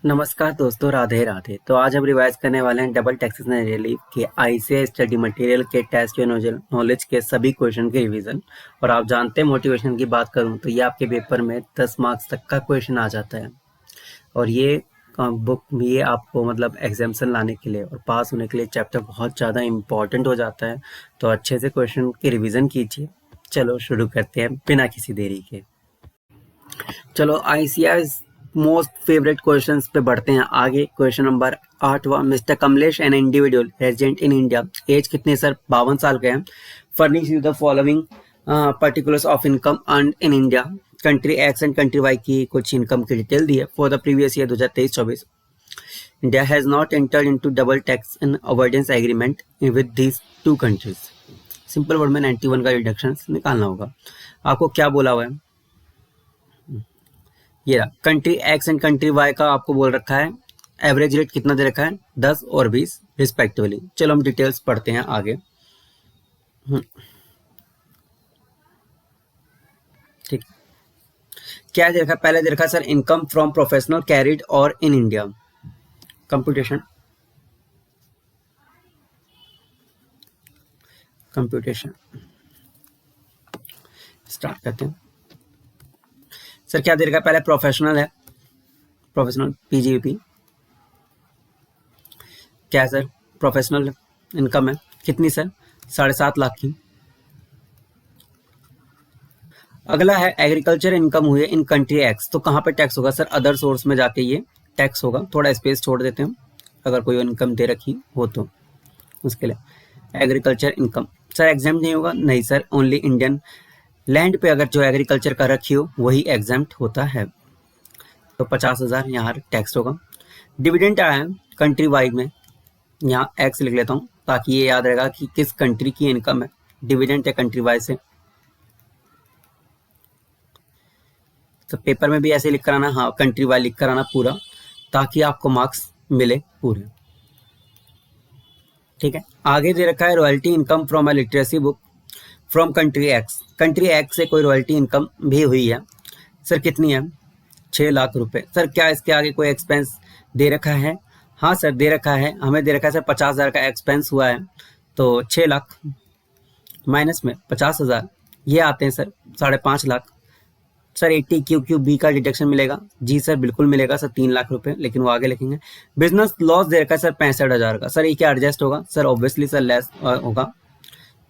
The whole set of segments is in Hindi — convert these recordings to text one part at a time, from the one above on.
नमस्कार दोस्तों, राधे राधे। तो आज हम रिवाइज करने वाले हैं डबल टैक्सेशन रिलीफ के आईसीएआई स्टडी मटेरियल के टेस्ट नॉलेज के सभी क्वेश्चन के रिवीजन। और आप जानते हैं मोटिवेशन की बात करूं तो ये आपके पेपर में 10 मार्क्स तक का क्वेश्चन आ जाता है। और ये बुक ये आपको मतलब एग्जाम्शन लाने के लिए और पास होने के लिए चैप्टर बहुत ज़्यादा इम्पॉर्टेंट हो जाता है। तो अच्छे से क्वेश्चन की रिविज़न कीजिए। चलो शुरू करते हैं बिना किसी देरी के। चलो आईसीएआई मोस्ट फेवरेट क्वेश्चंस पे बढ़ते हैं आगे। क्वेश्चन नंबर 8वां, mister Kamlesh an individual resident in India, age कितने सर? 52 साल के हैं। Furnish you the following particulars of income earn in India. Country X and country Y की कुछ इनकम की डिटेल दी है for the previous year 2023-24। India has not entered into double tax in avoidance agreement with these two countries. Simple word में 91 का रिडक्शन निकालना होगा। आपको क्या बोला हुआ है? ये country X and country Y का आपको बोल रखा है एवरेज रेट कितना दे रखा है, 10 और 20 रिस्पेक्टिवली। चलो हम डिटेल्स पढ़ते हैं आगे। ठीक, क्या दे रखा है? पहले दे रखा है sir income from professional carried और इन इंडिया। कंप्यूटेशन स्टार्ट करते हैं। सर क्या दे रखा है? पहले प्रोफेशनल है, प्रोफेशनल पीजीपी। क्या है सर? प्रोफेशनल इनकम है कितनी सर? 7.5 लाख की। अगला है एग्रीकल्चर इनकम हुई है इन कंट्री एक्स, तो कहाँ पे टैक्स होगा सर? अदर सोर्स में जाके ये टैक्स होगा। थोड़ा स्पेस छोड़ देते हैं अगर कोई इनकम दे रखी हो तो उसके लिए। एग्रीकल्चर इनकम सर एग्जाम्प्ट नहीं होगा? नहीं सर, ओनली इंडियन लैंड पे अगर जो एग्रीकल्चर का रखी हो वही एग्जाम्प्ट होता है। तो 50,000 यहाँ टैक्स होगा। डिविडेंड आया है कंट्री वाइड में, यहाँ एक्स लिख लेता हूँ ताकि ये याद रहेगा कि किस कंट्री की इनकम है। डिविडेंड है कंट्री वाइज से, तो पेपर में भी ऐसे लिख कर आना, हाँ कंट्री वाइज लिख कर आना पूरा, ताकि आपको मार्क्स मिले पूरे। ठीक है, आगे दे रखा है royalty income from a literacy book from country x. Country x से कोई रॉयल्टी इनकम भी हुई है सर, कितनी है? 6 लाख रुपए। सर क्या इसके आगे कोई एक्सपेंस दे रखा है? हाँ सर दे रखा है, हमें दे रखा है सर 50,000 का एक्सपेंस हुआ है, तो 6 लाख माइनस में 50,000 ये आते हैं sir 5.5 lakh. Sir 80 Q B का डिडक्शन मिलेगा? जी सर बिल्कुल मिलेगा सर, 3 लाख रुपए, लेकिन वो आगे लिखेंगे। बिजनेस लॉस दे रखा है सर 65,000 का। सर ये क्या एडजस्ट होगा सर? ऑब्वियसली सर लेस होगा,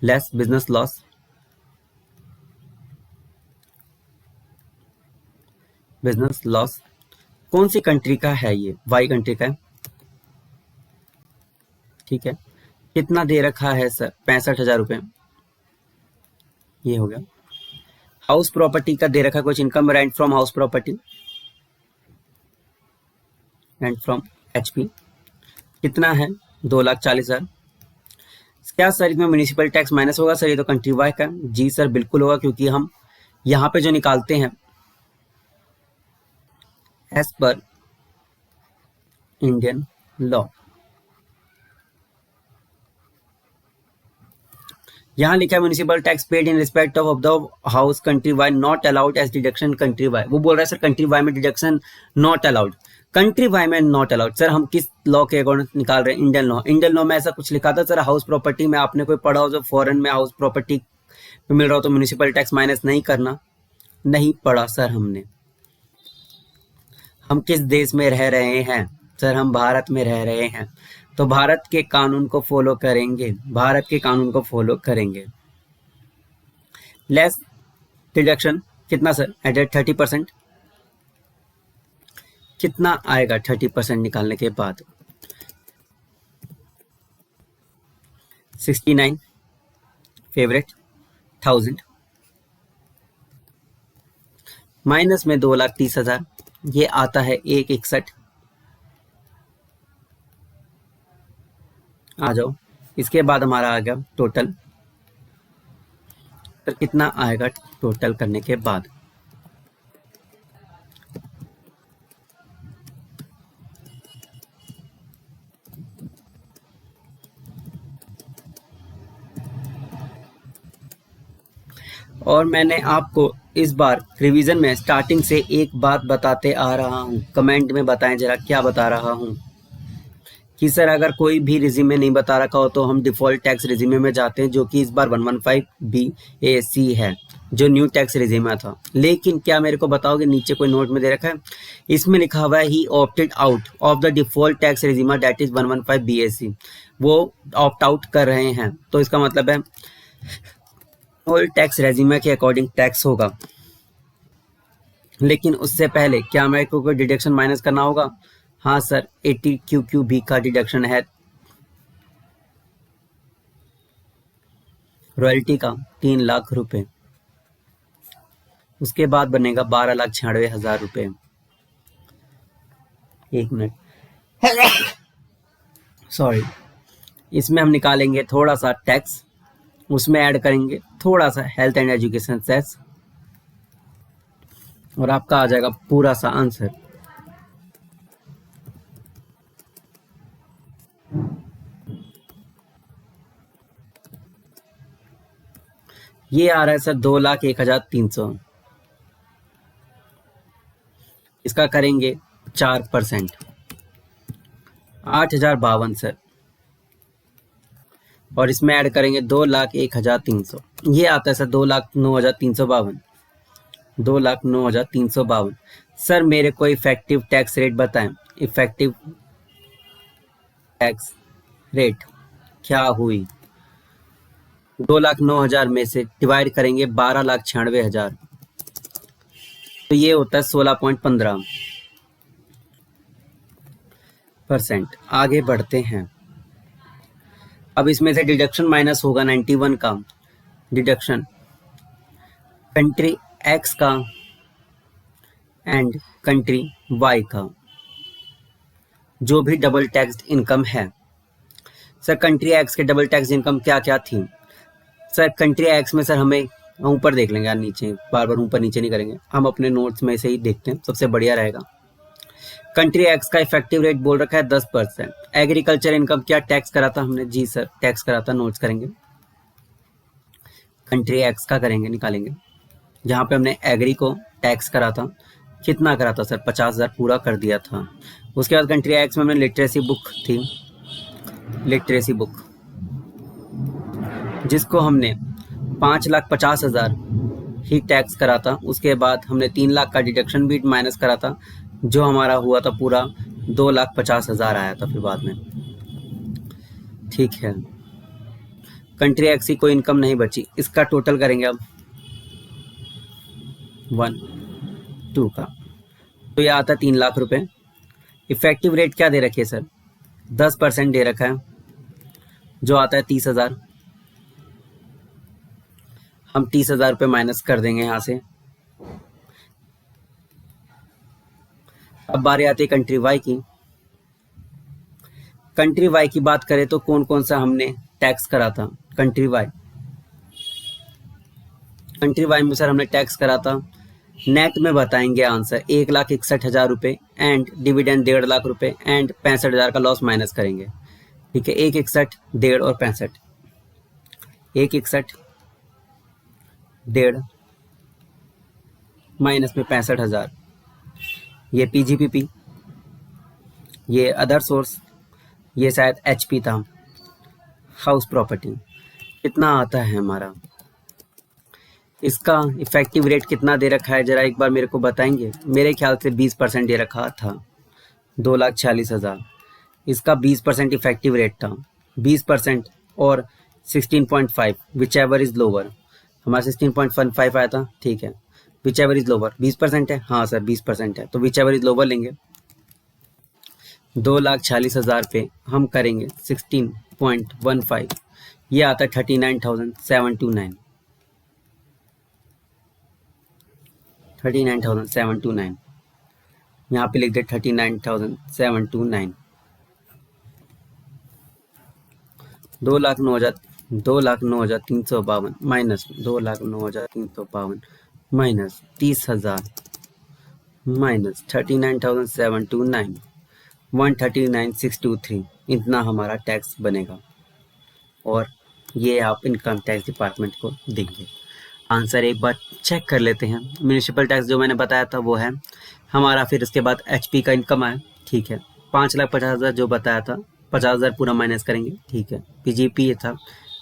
less business loss. Business loss कौन सी कंट्री का है? ये वाई कंट्री का है। ठीक है, कितना दे रखा है सर? 65,000 रुपए, ये हो गया। हाउस प्रॉपर्टी का दे रखा कुछ income, rent from house property, rent from HP, कितना है? 2,40,000। क्या सर इसमें म्यूनिसिपल टैक्स माइनस होगा? सर ये तो कंट्री वाइड का। जी सर बिल्कुल होगा, क्योंकि हम यहाँ पे जो निकालते हैं एज पर इंडियन लॉ, यहाँ लिखा है municipal tax paid in respect of the house country Y not allowed as deduction country Y. वो बोल रहा है सर कंट्री वाई में deduction not allowed, country Y में नॉट अलाउड। सर हम किस लॉ के अकॉर्डिंग निकाल रहे हैं? Indian law. इंडियन लॉ में ऐसा कुछ लिखा था सर हाउस प्रॉपर्टी में? आपने कोई पढ़ा हो जो फॉरेन में हाउस प्रॉपर्टी मिल रहा हो तो म्यूनिसिपल टैक्स माइनस नहीं करना? नहीं पढ़ा सर हमने। हम किस देश में रह रहे हैं सर? हम भारत में रह रहे हैं, तो भारत के कानून को फॉलो करेंगे, भारत के कानून को फॉलो करेंगे। लेस डिडक्शन कितना सर? एडेड 30%। कितना आएगा 30% निकालने के बाद? 69 फेवरेट 1000 माइनस में 2,30,000, ये आता है 161। आ जाओ, इसके बाद हमारा आ गया टोटल। तो कितना आएगा टोटल करने के बाद? और मैंने आपको इस बार रिवीजन में स्टार्टिंग से एक बात बताते आ रहा हूँ, कमेंट में बताएं जरा क्या बता रहा हूँ कि सर अगर कोई भी रिज्यूमे नहीं बता रखा हो तो हम डिफ़ॉल्ट टैक्स रिज्यूमे में जाते हैं, जो कि इस बार 115 BAC है, जो न्यू टैक्स रिज्यूमे था। लेकिन क्या मेरे को बताओगे, नीचे कोई नोट में दे रखा है, इसमें लिखा हुआ है he opted out of the default tax regime that is 115 BAC। वो ऑप्ट आउट कर रहे हैं, तो इसका मतलब है डिफ़ॉल्ट टैक्स रिज्यूमे के अकॉर्डिंग टैक्स होगा। लेकिन उससे पहले क्या मेरे को कोई डिडक्शन माइनस करना होगा? हाँ सर, 80 QQB का डिडक्शन है रॉयल्टी का 3 लाख रुपए। उसके बाद बनेगा 12,96,000 रुपए। एक मिनट, सॉरी। इसमें हम निकालेंगे थोड़ा सा टैक्स, उसमें ऐड करेंगे थोड़ा सा हेल्थ एंड एजुकेशन सेस, और आपका आ जाएगा पूरा सा आंसर। ये आ रहा है सर 2,01,300। इसका करेंगे 4%, 8,052 सर, और इसमें ऐड करेंगे 2,01,300। ये आता है सर 2,09,352, 2,09,352। सर मेरे को इफेक्टिव टैक्स रेट बताएं, इफेक्टिव टैक्स रेट क्या हुई? 2,09,000 में से डिवाइड करेंगे 12,96,000, तो ये होता है 16.15%। आगे बढ़ते हैं। अब इसमें से डिडक्शन माइनस होगा 91 का डिडक्शन, कंट्री एक्स का एंड कंट्री वाई का, जो भी डबल टैक्स्ड इनकम है। सर कंट्री एक्स के डबल टैक्स इनकम क्या क्या थी? सर कंट्री एक्स में सर हमें ऊपर देख लेंगे यार, नीचे बार बार ऊपर नीचे नहीं करेंगे, हम अपने नोट्स में से ही देखते हैं, सबसे बढ़िया रहेगा। कंट्री एक्स का इफेक्टिव रेट बोल रखा है 10%। एग्रीकल्चर इनकम क्या टैक्स करा था हमने? जी सर टैक्स करा था, नोट्स करेंगे। कंट्री एक्स का करेंगे, निकालेंगे, जहाँ पे हमने एग्री को टैक्स करा था। कितना करा था सर? 50,000 पूरा कर दिया था। उसके बाद कंट्री एक्स में हमने लिटरेसी बुक थी, लिटरेसी बुक, जिसको हमने 5,50,000 ही टैक्स करा था। उसके बाद हमने 3 लाख का डिडक्शन भी माइनस करा था, जो हमारा हुआ था पूरा 2,50,000 आया था फिर बाद में। ठीक है, कंट्री एक्स की कोई इनकम नहीं बची। इसका टोटल करेंगे अब 1, 2 का, तो ये आता है 3 लाख रुपए। इफेक्टिव रेट क्या दे रखी है सर? 10% दे रखा है, जो आता है 30,000। हम 30,000 रुपये माइनस कर देंगे यहाँ से। अब बारी आती है कंट्री वाई की। कंट्री वाई की बात करें तो कौन कौन सा हमने टैक्स करा था? कंट्री वाई, कंट्री वाई में सर हमने टैक्स करा था, नेट में बताएंगे आंसर, 1,61,000 रुपये एंड डिविडेंड 1.5 लाख रुपये एंड 65,000 का लॉस माइनस करेंगे। ठीक है, 1,61, 1.5 और 65, 1,61, 1.5 माइनस में 65,000, ये PGPP, ये अदर सोर्स, ये शायद HP था, हाउस प्रॉपर्टी। कितना आता है हमारा? इसका इफेक्टिव रेट कितना दे रखा है जरा एक बार मेरे को बताएंगे? मेरे ख्याल से 20% दे रखा था, 2,46,000। इसका 20% इफेक्टिव रेट था, 20% और 16.5 विच एवर इज लोअर। हमारा 16.15 आया था, ठीक है, विच एवर इज लोअर। 20% है, हाँ सर 20% है, तो विच एवर इज लोअर लेंगे। 2,46,000 पे हम करेंगे 16.15, ये आता है 39,729, 39,729। यहाँ पे लिख दे 39,729। 2,09,352 माइनस 2,09,352 माइनस 30,000 माइनस 39,729, 139,623, इतना हमारा टैक्स बनेगा, और ये आप इनकम टैक्स डिपार्टमेंट को देंगे। आंसर एक बार चेक कर लेते हैं। म्यूनिसिपल टैक्स जो मैंने बताया था वो है हमारा, फिर उसके बाद एचपी का इनकम आया, ठीक है, 5,50,000 जो बताया था, 50,000 पूरा माइनस करेंगे, ठीक है, पीजीपी ये था,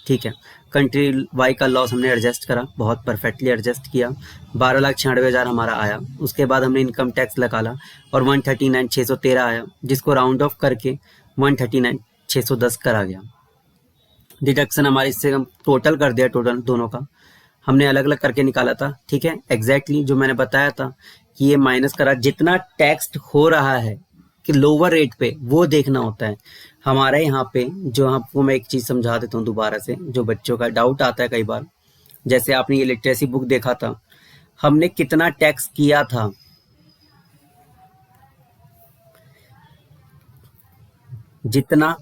ठीक है। कंट्री वाई का लॉस हमने एडजस्ट करा, बहुत परफेक्टली एडजस्ट किया, 12,96,000 हमारा आया। उसके बाद हमने इनकम टैक्स निकाला और 139,613 आया, जिसको राउंड ऑफ करके 139,610 करा गया। डिडक्शन हमारे इससे हम टोटल कर दिया, टोटल दोनों का हमने अलग अलग करके निकाला था, ठीक है। एग्जैक्टली जो मैंने बताया था कि ये माइनस करा, जितना टैक्स हो रहा है कि लोअर रेट पे वो देखना होता है हमारे यहाँ पे। जो आपको मैं एक चीज़ समझा देता हूँ दोबारा से, जो बच्चों का डाउट आता है कई बार, जैसे आपने ये लिटरेसी बुक देखा था, हमने कितना टैक्स किया था, जितना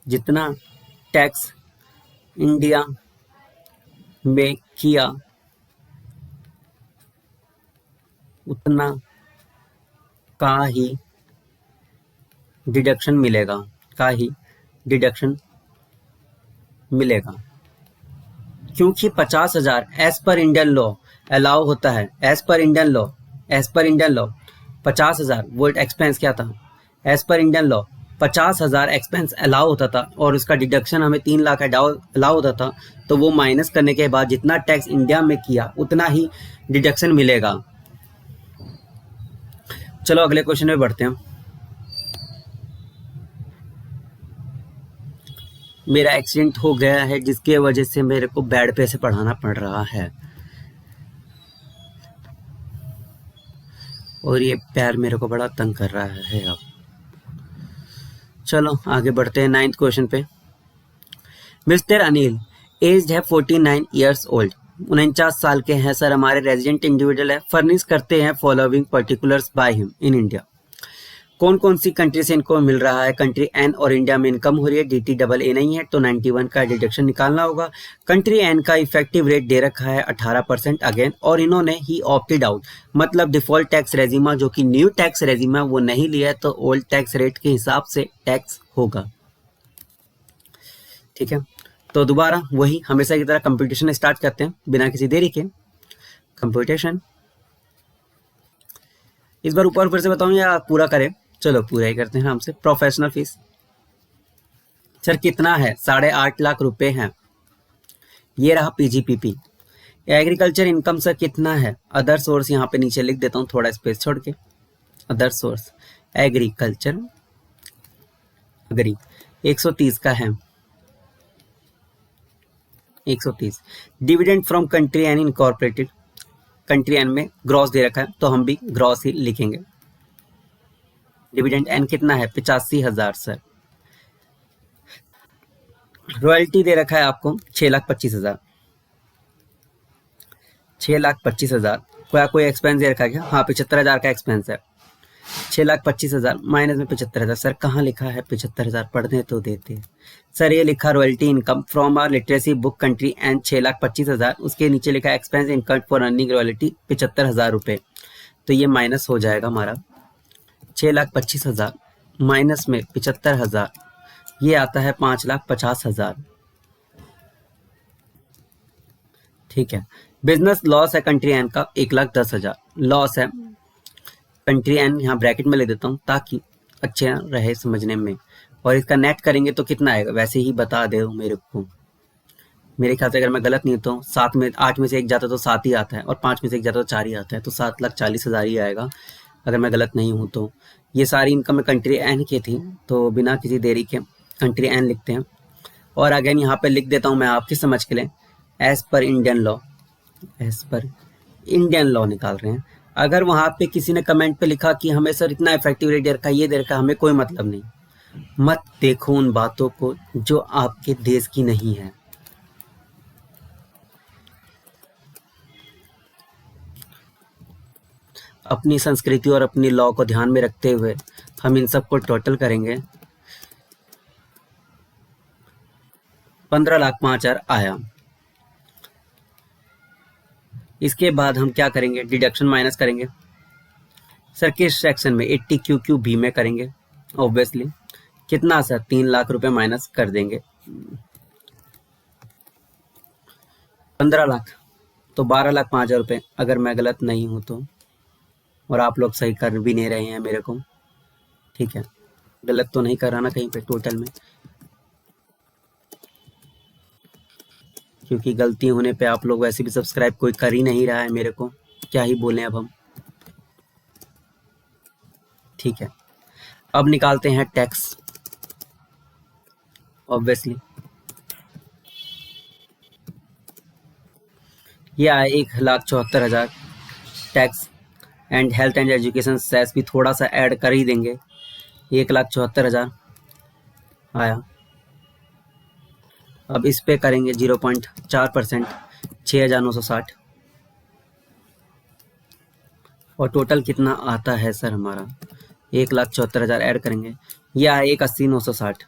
जितना टैक्स इंडिया में किया उतना का ही डिडक्शन मिलेगा, का ही डिडक्शन मिलेगा। क्योंकि 50,000 as per Indian law allow होता है, as per Indian law, as per Indian law 50,000 वो एक्सपेंस क्या था, as per Indian law 50,000 expense allow होता था और उसका डिडक्शन हमें 3 लाख अलाउ होता था। तो वो माइनस करने के बाद जितना टैक्स इंडिया में किया उतना ही डिडक्शन मिलेगा। चलो अगले क्वेश्चन में बढ़ते हैं। मेरा एक्सीडेंट हो गया है जिसकी वजह से मेरे को बेड पे से पढ़ाना पड़ रहा है और ये पैर मेरे को बड़ा तंग कर रहा है। अब चलो आगे बढ़ते हैं 9th क्वेश्चन पे। मिस्टर अनिल एज है 49 ईयर्स ओल्ड, 49 साल के हैं सर, हमारे रेजिडेंट इंडिविजुअल है, फर्निश करते हैं following particulars bye him in India. कौन कौन सी कंट्री से इनको मिल रहा है? कंट्री एन और इंडिया में इनकम हो रही है, DT डबल ए नहीं है तो 91 का डिडक्शन निकालना होगा। कंट्री एन का इफेक्टिव रेट दे रखा है 18% अगेन, और इन्होंने ही ऑप्टेड आउट, मतलब डिफॉल्ट टैक्स रेजिमा जो कि न्यू टैक्स रेजिमा वो नहीं लिया है, तो ओल्ड टैक्स रेट के हिसाब से टैक्स होगा, ठीक है। तो दोबारा वही हमेशा की तरह कंप्यूटेशन स्टार्ट करते हैं बिना किसी देरी के। कंप्यूटेशन इस बार ऊपर ऊपर से बताऊं या पूरा करें? चलो पूरा ही करते हैं हमसे। प्रोफेशनल फीस सर कितना है? 8.5 लाख रुपए हैं। ये रहा पीजीपीपी। एग्रीकल्चर इनकम सर कितना है? अदर सोर्स यहाँ पे नीचे लिख देता हूँ थोड़ा स्पेस छोड़ के। अदर सोर्स एग्रीकल्चर अग्री 130 का है, 130। Dividend from country and incorporated, country N में ग्रॉस दे रखा है तो हम भी ग्रॉस ही लिखेंगे। डिविडेंड एन कितना है? 85,000 सर। रॉयल्टी दे रखा है आपको 6,25,000, 6,25,000। कोई एक्सपेंस दे रखा है क्या? हाँ 75,000 का एक्सपेंस है। 6,25,000 माइनस में 75,000 सर कहाँ लिखा है 75,000? पढ़ने तो देते सर। ये लिखा royalty income from our literacy book country and 6,25,000, उसके नीचे लिखा expense income for earning royalty 75,000 रुपये। तो ये माइनस हो जाएगा हमारा 6,25,000 माइनस में 75,000, ये आता है 5,50,000, ठीक है। बिजनेस लॉस है कंट्री एन का 1,10,000 लॉस है कंट्री एन, यहाँ ब्रैकेट में ले देता हूँ ताकि अच्छे रहे समझने में। और इसका नेट करेंगे तो कितना आएगा वैसे ही बता दे मेरे को। मेरे ख्याल से अगर मैं गलत नहीं होता हूँ 8 में से 1 जाता तो 7 ही आता है और 5 में से 1 जाता तो 4 ही आता है, तो 7,40,000 ही आएगा अगर मैं गलत नहीं हूँ तो। ये सारी इनकम कंट्री एन की थी, तो बिना किसी देरी के कंट्री एन लिखते हैं। और अगेन यहाँ पे लिख देता हूँ मैं आपकी समझ के लिए, as per Indian law, as per Indian law निकाल रहे हैं। अगर वहाँ पे किसी ने कमेंट पे लिखा कि हमें सर इतना इफेक्टिव रेट दे रखा है, ये दे रखा है, हमें कोई मतलब नहीं। मत देखो उन बातों को जो आपके देश की नहीं है। अपनी संस्कृति और अपनी लॉ को ध्यान में रखते हुए हम इन सबको टोटल करेंगे। 15,05,000 आया। इसके बाद हम क्या करेंगे? डिडक्शन माइनस करेंगे सर। किस सेक्शन में? 80 QQ में करेंगे ऑब्वियसली। कितना सर? 3 लाख रुपए माइनस कर देंगे, 15 लाख। तो 12,05,000 रुपये, अगर मैं गलत नहीं हूँ तो, और आप लोग सही कर भी नहीं रहे हैं मेरे को, ठीक है, गलत तो नहीं कर रहा ना कहीं पे टोटल में, क्योंकि गलती होने पे आप लोग वैसे भी सब्सक्राइब कोई कर ही नहीं रहा है मेरे को, क्या ही बोलें अब हम। ठीक है, अब निकालते हैं टैक्स। ऑब्वियसली ये आया 1,74,000 tax, and health and education cess भी थोड़ा सा ऐड कर ही देंगे, 1,74,000 आया। अब इस पे करेंगे 0.4%, 6,960, और टोटल कितना आता है सर हमारा, 1,74,000 ऐड करेंगे, यह है 1,80,960।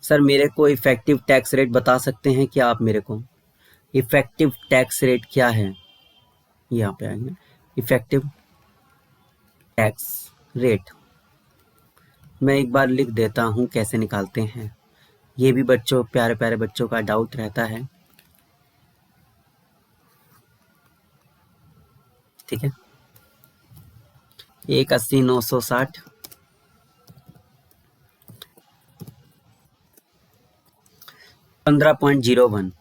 सर मेरे को इफेक्टिव टैक्स रेट बता सकते हैं क्या आप मेरे को, इफेक्टिव टैक्स रेट क्या है, यहाँ पे आएंगे इफेक्टिव टैक्स रेट, मैं एक बार लिख देता हूँ कैसे निकालते हैं, ये भी बच्चों, प्यारे प्यारे बच्चों का डाउट रहता है। ठीक है, 1,80,960 15.01।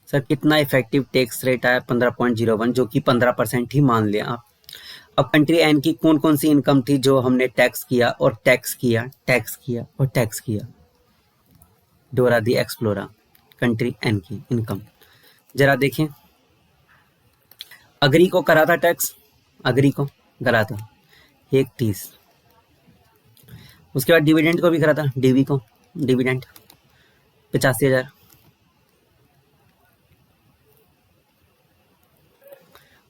सर कितना इफेक्टिव टैक्स रेट आया, 15.01, जो कि 15% ही मान लिया आप। अब कंट्री एन की कौन कौन सी इनकम थी जो हमने टैक्स किया और टैक्स किया, टैक्स किया और टैक्स किया, डोरा दी एक्सप्लोरा, कंट्री एन की इनकम जरा देखें। अग्री को करा था टैक्स, अग्री को करा था 1,30, उसके बाद डिविडेंड को भी करा था, डीवी को डिविडेंड 85,000,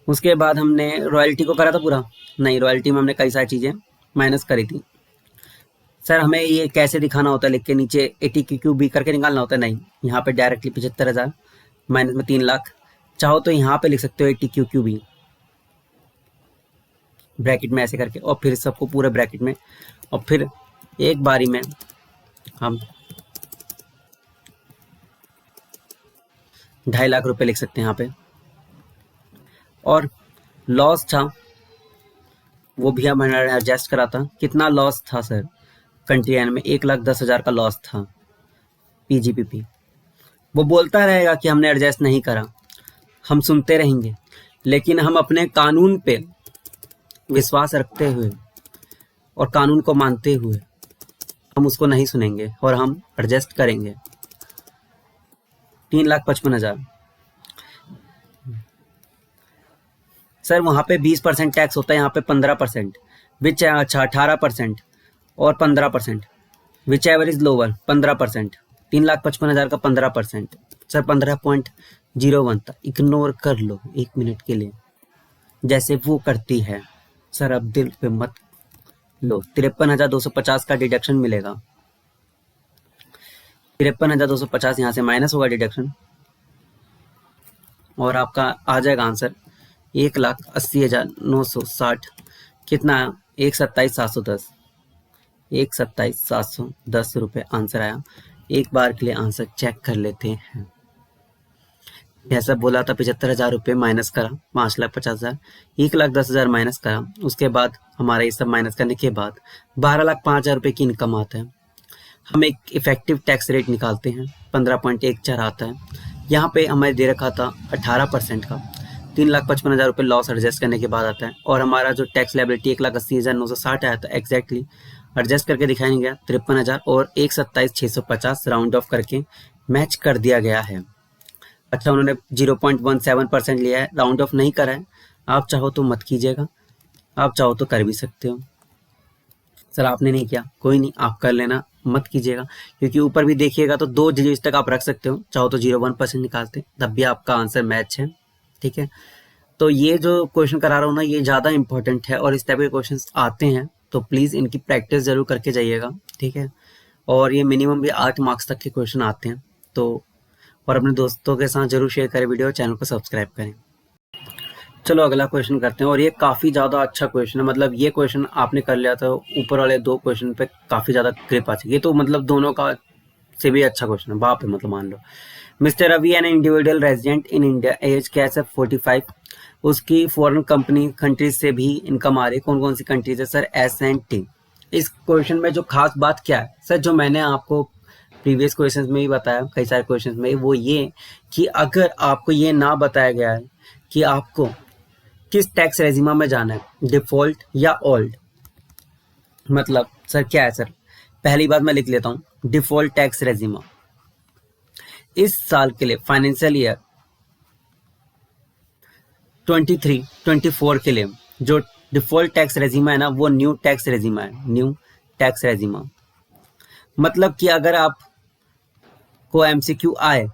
उसके बाद हमने रॉयल्टी को करा था पूरा, नहीं रॉयल्टी में हमने कई सारी चीज़ें माइनस करी थी। सर हमें ये कैसे दिखाना होता है, लिख के नीचे 80 क्यू बी करके निकालना होता है, नहीं यहाँ पे डायरेक्टली 75,000 माइनस में 3 लाख, चाहो तो यहाँ पे लिख सकते हो 80 क्यू बी ब्रैकेट में ऐसे करके, और फिर सबको पूरे ब्रैकेट में, और फिर एक बारी में हम 2.5 लाख रुपए लिख सकते हैं यहाँ पे। और लॉस था वो भी हमने एडजस्ट करा था, कितना लॉस था सर कंट्री एन में, 1,10,000 का लॉस था पीजीपीपी। वो बोलता रहेगा कि हमने एडजस्ट नहीं करा, हम सुनते रहेंगे, लेकिन हम अपने कानून पे विश्वास रखते हुए और कानून को मानते हुए हम उसको नहीं सुनेंगे और हम एडजस्ट करेंगे। 3,55,000 सर वहाँ पे 20% टैक्स होता है, यहाँ पे 15%, विच अच्छा 18% और 15%, विच एवर इज लोअर 15%, 3,55,000 का 15%, सर 15.01 था, इग्नोर कर लो 1 मिनट के लिए जैसे वो करती है सर, अब दिल पे मत लो। 53,250 का डिडक्शन मिलेगा, 53,250 यहाँ से माइनस होगा डिडक्शन, और आपका आ जाएगा आंसर 1,80,960, कितना 1,27,710, 1,27,710 रुपये आंसर आया। एक बार के लिए आंसर चेक कर लेते हैं। जैसा बोला था 75,000 रुपये माइनस करा, 5,50,000, 1,10,000 माइनस करा, उसके बाद हमारा ये सब माइनस करने के बाद 12,05,000 रुपये की इनकम आता है। हम एक इफेक्टिव टैक्स रेट निकालते हैं, 15.14 आता है। यहाँ पे हमें दे रखा था 18% का, 3,55,000 रुपये लॉस एडजस्ट करने के बाद आता है, और हमारा जो टैक्स लायबिलिटी 1,80,960 आया था, एग्जैक्टली एडजस्ट करके दिखाया गया 53,000 और 1,27,650 राउंड ऑफ करके मैच कर दिया गया है। अच्छा उन्होंने 0.17% लिया है, राउंड ऑफ नहीं करा है, आप चाहो तो मत कीजिएगा, आप चाहो तो कर भी सकते हो। सर आपने नहीं किया, कोई नहीं, आप कर लेना, मत कीजिएगा, क्योंकि ऊपर भी देखिएगा तो 2 डिजिट तक आप रख सकते हो, चाहो तो 0.1% निकालते तब भी आपका आंसर मैच है। ठीक है, तो ये जो क्वेश्चन करा रहा हूँ ना, ये ज़्यादा इंपॉर्टेंट है और इस टाइप के क्वेश्चन आते हैं, तो प्लीज़ इनकी प्रैक्टिस जरूर करके जाइएगा। ठीक है, और ये मिनिमम भी 8 मार्क्स तक के क्वेश्चन आते हैं, तो और अपने दोस्तों के साथ जरूर शेयर करें वीडियो, चैनल को सब्सक्राइब करें। चलो अगला क्वेश्चन करते हैं, और ये काफ़ी ज़्यादा अच्छा क्वेश्चन है, मतलब ये क्वेश्चन आपने कर लिया तो ऊपर वाले 2 क्वेश्चन पे काफ़ी ज़्यादा ग्रिप आ चाहिए, तो मतलब दोनों का से भी अच्छा क्वेश्चन है, बाप है मतलब मान लो। Mister Ravi an individual resident in India age कैस 45, उसकी फॉरेन कंट्रीज से भी इनकम आ रही है। कौन कौन सी कंट्रीज है सर? S and T. इस क्वेश्चन में जो खास बात क्या है सर, जो मैंने आपको प्रीवियस क्वेश्चंस में भी बताया, कई सारे क्वेश्चंस में, वो ये कि अगर आपको ये ना बताया गया है कि आपको किस टैक्स रेजिमा में जाना है, डिफॉल्ट या ओल्ड, मतलब सर क्या है सर? पहली बात मैं लिख लेता हूं, डिफॉल्ट टैक्स रेजिमा इस साल के लिए फाइनेंशियल ईयर 23-24 के लिए जो डिफॉल्ट टैक्स रेजिमा है ना, वो न्यू टैक्स रेजिमा है। न्यू टैक्स रेजिमा मतलब कि अगर आप को एमसीक्यू आए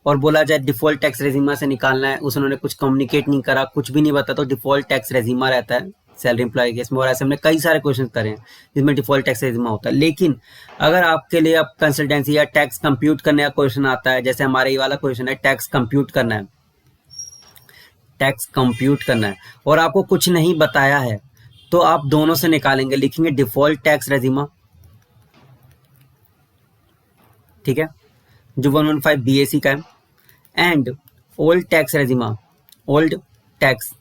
और बोला जाए डिफॉल्ट टैक्स रेजिमा से निकालना है, उन्होंने कुछ कम्युनिकेट नहीं करा, कुछ भी नहीं बताया, तो डिफॉल्ट टैक्स रेजिमा रहता है सैलरी एम्प्लॉय केस में। और ऐसे हमने कई सारे क्वेश्चन करे हैं जिसमें डिफॉल्ट टैक्स रेजिमा होता है। लेकिन अगर आपके लिए अब कंसल्टेंसी या टैक्स कंप्यूट करने का क्वेश्चन आता है, जैसे हमारे ये वाला क्वेश्चन है, टैक्स कंप्यूट करना है, टैक्स कंप्यूट करना है और आपको कुछ नहीं बताया है, तो आप दोनों से निकालेंगे, लिखेंगे डिफॉल्ट टैक्स रेजिमा, ठीक है, जो 115 बीएसी का है, and old tax regime, old tax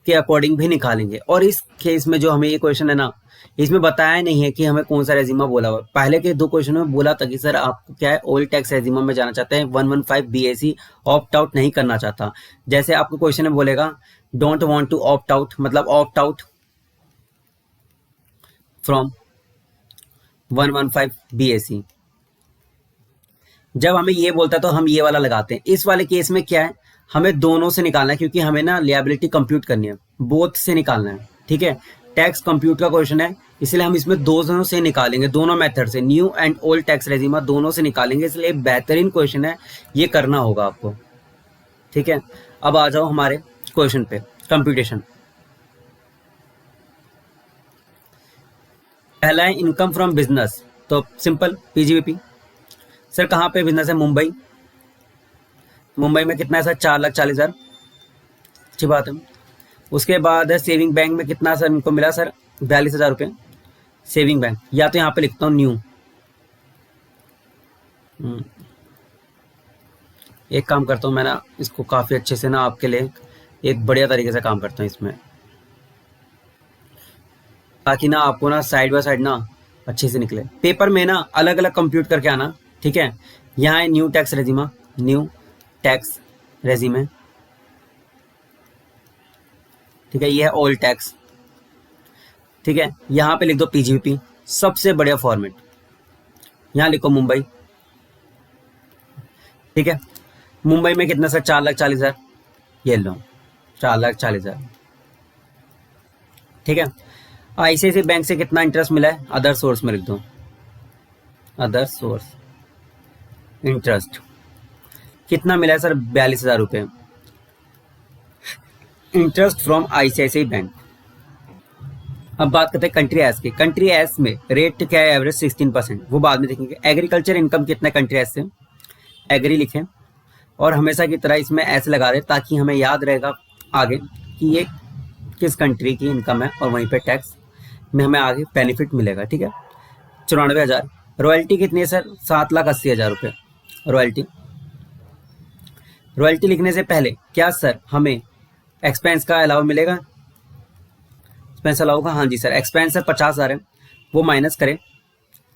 के अकॉर्डिंग भी निकालेंगे। और इस केस में जो हमें ये क्वेश्चन है ना, इसमें बताया नहीं है कि हमें कौन सा रेजिमा बोला हुआ। पहले के दो क्वेश्चन में बोला था कि सर आपको क्या है, ओल्ड टैक्स रेजिमा में जाना चाहते हैं, 115 बीएसी ऑप्ट आउट नहीं करना चाहता। जैसे आपको क्वेश्चन में बोलेगा don't want to opt out, मतलब ऑप्ट आउट फ्रॉम 115 बीएसी। जब हमें ये बोलता है तो हम ये वाला लगाते हैं। इस वाले केस में क्या है, हमें दोनों से निकालना है, क्योंकि हमें ना लिएबिलिटी कंप्यूट करनी है, बोथ से निकालना है, ठीक है। टैक्स कंप्यूट का क्वेश्चन है, इसलिए हम इसमें दोनों से निकालेंगे, दोनों मेथड से, न्यू एंड ओल्ड टैक्स रेजिमा दोनों से निकालेंगे, इसलिए बेहतरीन क्वेश्चन है, ये करना होगा आपको, ठीक है। अब आ जाओ हमारे क्वेश्चन पे, कंप्यूटेशन। पहला है इनकम फ्रॉम बिजनेस, तो सिंपल पीजीबीपी। सर कहाँ पे बिजनेस है? मुंबई। मुंबई में कितना है सर? 4,40,000, अच्छी बात है। उसके बाद है सेविंग बैंक में कितना सर इनको मिला सर? 42,000 रुपये सेविंग बैंक, या तो यहाँ पे लिखता हूँ न्यू। एक काम करता हूँ मैं ना, इसको काफ़ी अच्छे से ना आपके लिए एक बढ़िया तरीके से काम करता हूँ इसमें, ताकि ना आपको ना साइड बाय साइड ना अच्छे से निकले। पेपर में ना अलग अलग कंप्यूट करके आना, ठीक है। यहाँ है न्यू टैक्स रेजिमा, न्यू टैक्स रेजिमे, ठीक है। ये है ओल्ड टैक्स, ठीक है। यहाँ पे लिख दो पीजीबीपी, सबसे बढ़िया फॉर्मेट। यहाँ लिखो मुंबई, ठीक है। मुंबई में कितना सर? 4,40,000, ये लो 4,40,000, ठीक है। आईसीआईसी बैंक से कितना इंटरेस्ट मिला है? अदर सोर्स में लिख दो, अदर सोर्स इंटरेस्ट कितना मिला है सर? 42,000 रुपये, इंटरेस्ट फ्रॉम आईसीआईसीआई बैंक। अब बात करते हैं कंट्री एस की। कंट्री एस में रेट क्या है? एवरेज 16%, वो बाद में देखेंगे। एग्रीकल्चर इनकम कितना है कंट्री एस से? एग्री लिखें और हमेशा की तरह इसमें एस लगा दें, ताकि हमें याद रहेगा आगे कि ये किस कंट्री की इनकम है, और वहीं पे टैक्स में हमें आगे बेनिफिट मिलेगा, ठीक है। 94,000। रॉयल्टी कितनी है सर? 7,80,000 रुपये रॉयल्टी। रॉयल्टी लिखने से पहले क्या सर हमें एक्सपेंस का अलाउ मिलेगा? एक्सपेंस अलाउ का, हाँ जी सर। एक्सपेंस सर 50,000 है, वो माइनस करें।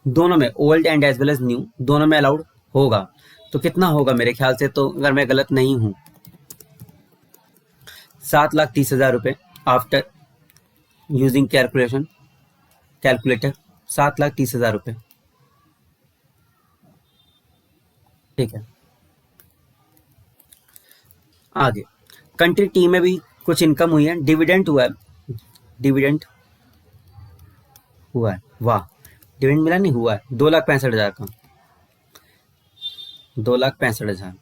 दोनों में old and as well as new दोनों में अलाउड होगा, तो कितना होगा मेरे ख्याल से, तो अगर मैं गलत नहीं हूँ, 7,30,000 रुपये आफ्टर यूजिंग कैलकुलेटर, 7,30,000 रुपये, ठीक है। आगे कंट्री टी में भी कुछ इनकम हुई है, डिविडेंड हुआ है, डिविडेंड हुआ है, वाह, डिविडेंड मिला नहीं, हुआ है 2,65,000 का, 2,65,000।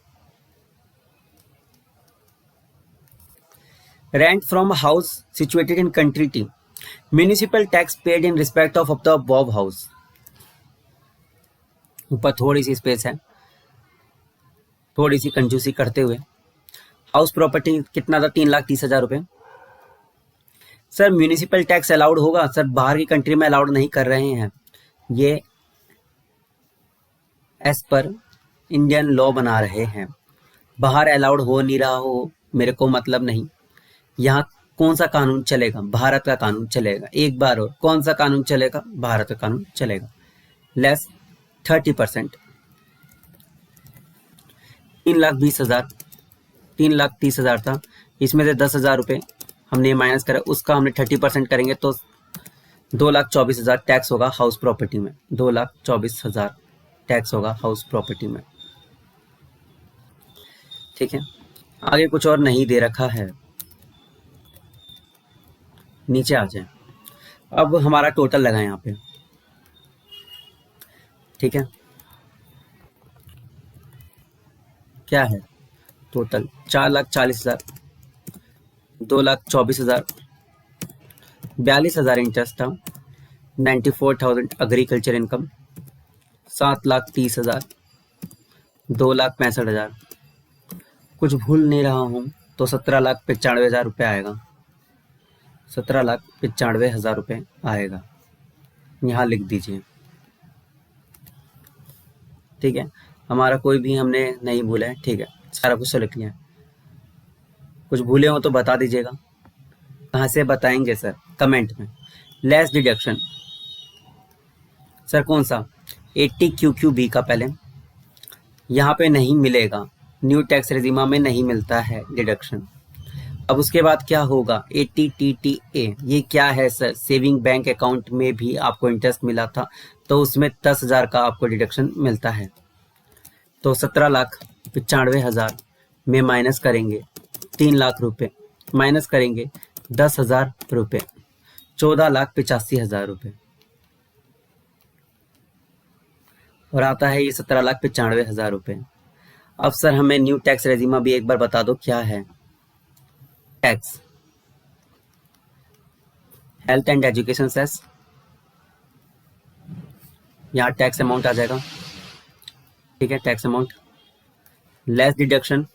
Rent from house situated in country T, municipal tax paid in respect of the above house. ऊपर थोड़ी सी स्पेस है, थोड़ी सी कंजूसी करते हुए। हाउस प्रॉपर्टी कितना था? 3,30,000 रुपये। सर म्यूनिसिपल टैक्स अलाउड होगा? सर बाहर की कंट्री में अलाउड नहीं कर रहे हैं, ये एज पर इंडियन लॉ बना रहे हैं, बाहर अलाउड हो नहीं रहा हो मेरे को मतलब नहीं, यहाँ कौन सा कानून चलेगा? भारत का कानून चलेगा। एक बार और, कौन सा कानून चलेगा? भारत का कानून चलेगा। लेस 30%, 3,20,000, 3,30,000 था, इसमें से 10,000 रुपये हमने माइनस करा, उसका हमने 30% करेंगे तो 2,24,000 टैक्स होगा हाउस प्रॉपर्टी में। 2,24,000 टैक्स होगा हाउस प्रॉपर्टी में। ठीक है, आगे कुछ और नहीं दे रखा है, नीचे आ जाए। अब हमारा टोटल लगा यहाँ पे। ठीक है, क्या है टोटल? 4,40,000, 2,24,000, 42,000 इंटरेस्ट था, 94,000 एग्रीकल्चर इनकम, 7,30,000, 2,65,000, कुछ भूल नहीं रहा हूँ तो 17,95,000 रुपये आएगा। 17,95,000 रुपये आएगा, यहाँ लिख दीजिए। ठीक है, हमारा कोई भी हमने नहीं भूला है। ठीक है, सारा कुछ लिख लिया। कुछ भूले हो तो बता दीजिएगा। कहाँ से बताएंगे सर? कमेंट में। लेस डिडक्शन सर कौन सा? 80 QQB का पहले यहाँ पे नहीं मिलेगा, न्यू टैक्स रेजिमा में नहीं मिलता है डिडक्शन। अब उसके बाद क्या होगा? 80 TTA, ये क्या है सर? सेविंग बैंक अकाउंट में भी आपको इंटरेस्ट मिला था तो उसमें 10,000 का आपको डिडक्शन मिलता है। तो 17,95,000 में माइनस करेंगे 3 लाख रुपए, माइनस करेंगे 10,000 रुपये, 14,85,000 रुपये, और आता है ये 17,95,000 रुपये। अब सर हमें न्यू टैक्स रेजिमा भी एक बार बता दो क्या है। Tax, health and education cess, यहाँ टैक्स अमाउंट आ जाएगा। ठीक है, टैक्स अमाउंट, लेस डिडक्शन,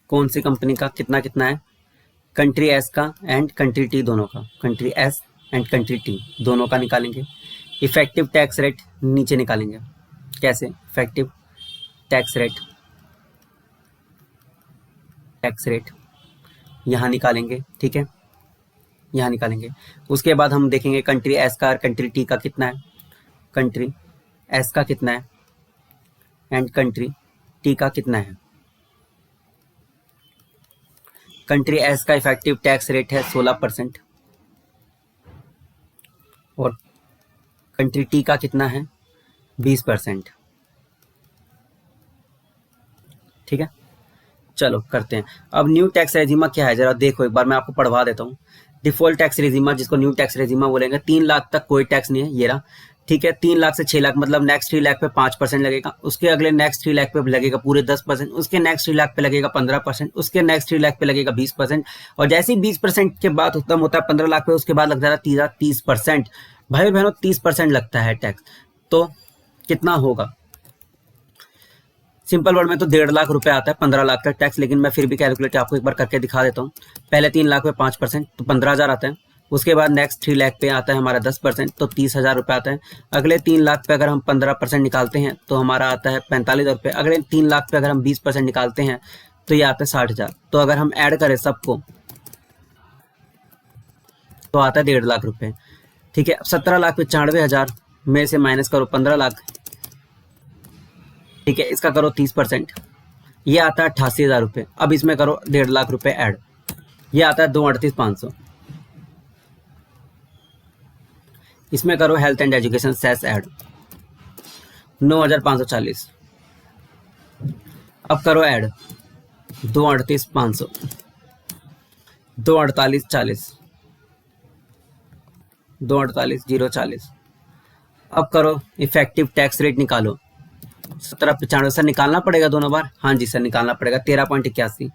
कौन सी कंपनी का कितना कितना है? कंट्री एस का एंड कंट्री टी दोनों का, country S and country T दोनों का निकालेंगे। इफेक्टिव टैक्स रेट नीचे निकालेंगे। कैसे? Effective tax rate, tax rate यहाँ निकालेंगे। ठीक है, यहाँ निकालेंगे। उसके बाद हम देखेंगे कंट्री एस का और कंट्री टी का कितना है, कंट्री एस का कितना है एंड कंट्री टी का कितना है। कंट्री एस का इफेक्टिव टैक्स रेट है 16% और कंट्री टी का कितना है? 20%। ठीक है, चलो करते हैं। अब न्यू टैक्स रेजिमा क्या है जरा देखो, एक बार मैं आपको पढ़वा देता हूँ। डिफॉल्ट टैक्स रेजिमा, जिसको न्यू टैक्स रेजिमा बोलेंगे, 3 लाख तक कोई टैक्स नहीं है, ये रहा। ठीक है, 3 लाख से 6 लाख मतलब नेक्स्ट 3 लाख पे 5% लगेगा, उसके अगले नेक्स्ट 3 लाख पे लगेगा पूरे 10%, उसके नेक्स्ट 3 लाख पे लगेगा 15%, उसके नेक्स्ट 3 लाख पे लगेगा 20%, और जैसे ही 20% के बाद खत्म होता है 15 लाख पे, उसके बाद लग जाता है 30%। भाई बहनों 30% लगता है टैक्स, तो कितना होगा? सिंपल वर्ड में तो 1.5 लाख रुपए आता है 15 लाख का टैक्स, लेकिन मैं फिर भी कैलकुलेट आपको एक बार करके दिखा देता हूँ। पहले 3 लाख पे 5% तो 15,000 आता है, उसके बाद नेक्स्ट 3 लाख पे आता है हमारा 10% तो 30,000 रुपये आता है। अगले 3 लाख पे अगर हम 15% निकालते हैं तो हमारा आता है 45,000 रुपये। अगले 3 लाख पे अगर हम 20% निकालते हैं तो ये आता है 60,000। तो अगर हम ऐड करें सबको तो आता है 1.5 लाख रुपये। ठीक है, 17,95,000 में से माइनस करो 15 लाख। ठीक है, इसका करो 30%, ये आता है 88,000 रुपये। अब इसमें करो 1.5 लाख रुपए ऐड, ये आता है 2,38,500। इसमें करो health and education cess add, 9,540। अब करो ऐड 2,38,500, 2,48,40, 2,48,040। अब करो इफेक्टिव टैक्स रेट निकालो, 17,95 सर निकालना पड़ेगा दोनों बार? हाँ जी सर निकालना पड़ेगा, 13.81।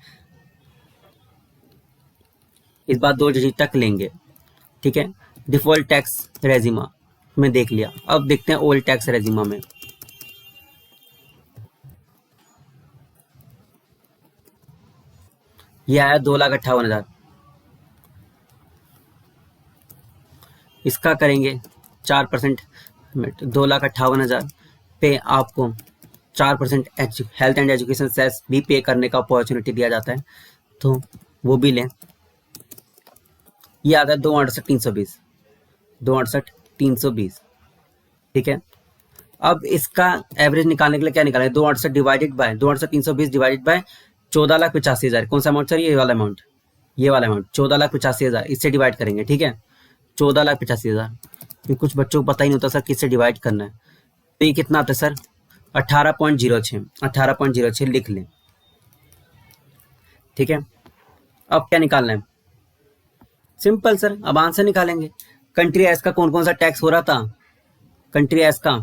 इस बार 2 डिजिट तक लेंगे। ठीक है, डिफॉल्ट टैक्स रेजिमा में देख लिया, अब देखते हैं ओल्ड टैक्स रेजिमा में। यह आया 2,58,000, इसका करेंगे 4%, 2,58,000 पे आपको 4% हेल्थ एंड एजुकेशन सेस भी पे करने का अपॉर्चुनिटी दिया जाता है, तो वो भी लें। ये आता है 2,68,320, 2,68,320, ठीक है। अब इसका एवरेज निकालने के लिए क्या निकालें, 2,68 डिवाइडेड बाय 2,68,320 डिवाइडेड बाय 14,85,000। कौन सा अमाउंट सर, ये वाला अमाउंट, ये वाला अमाउंट 14,85,000, इससे डिवाइड करेंगे, ठीक है। 14,85,000, कुछ बच्चों को पता ही नहीं होता सर किससे डिवाइड करना है, तो ये कितना आता है सर, 18.06 लिख लें, ठीक है। अब क्या निकालना है, सिंपल सर, अब आंसर निकालेंगे। कंट्री एस का कौन कौन सा टैक्स हो रहा था, कंट्री एस का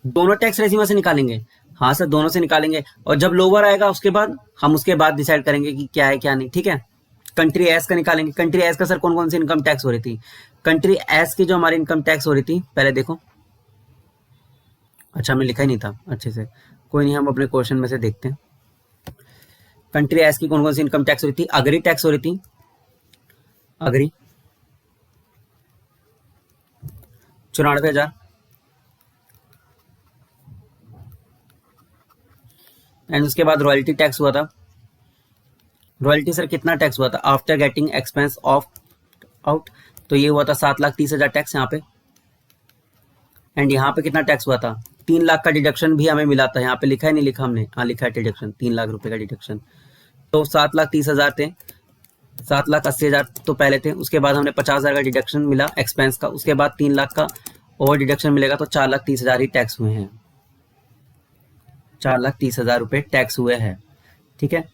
दोनों टैक्स रेजिमा से निकालेंगे, हाँ सर दोनों से निकालेंगे, और जब लोअर आएगा उसके बाद हम उसके बाद डिसाइड करेंगे कि क्या है क्या नहीं, ठीक है। कंट्री एस का निकालेंगे। कंट्री एस का सर कौन कौन सी इनकम टैक्स हो रही थी, कंट्री एस की जो हमारी इनकम टैक्स हो रही थी, पहले देखो, अच्छा हमने लिखा ही नहीं था अच्छे से, कोई नहीं, हम अपने क्वेश्चन में से देखते हैं। कंट्री एस की कौन कौन सी इनकम टैक्स हो रही थी, अग्री टैक्स हो रही थी, अग्री 94,000, एंड उसके बाद रॉयल्टी टैक्स हुआ था। रॉयल्टी सर कितना टैक्स हुआ था, after getting expense of out, तो ये हुआ था 7,30,000 टैक्स यहाँ पे। एंड यहाँ पे कितना टैक्स हुआ था, 3 लाख का डिडक्शन भी हमें मिला था, यहाँ पे लिखा है नहीं लिखा हमने, हाँ लिखा है डिडक्शन, 3 लाख रुपए का डिडक्शन, तो 7,30,000 थे, 7,80,000 तो पहले थे, उसके बाद हमने 50,000 का डिडक्शन मिला एक्सपेंस का, उसके बाद 3 लाख का ओवर डिडक्शन मिलेगा, तो 4,30,000 ही टैक्स हुए हैं, 4,30,000 रुपए टैक्स हुए हैं, ठीक है।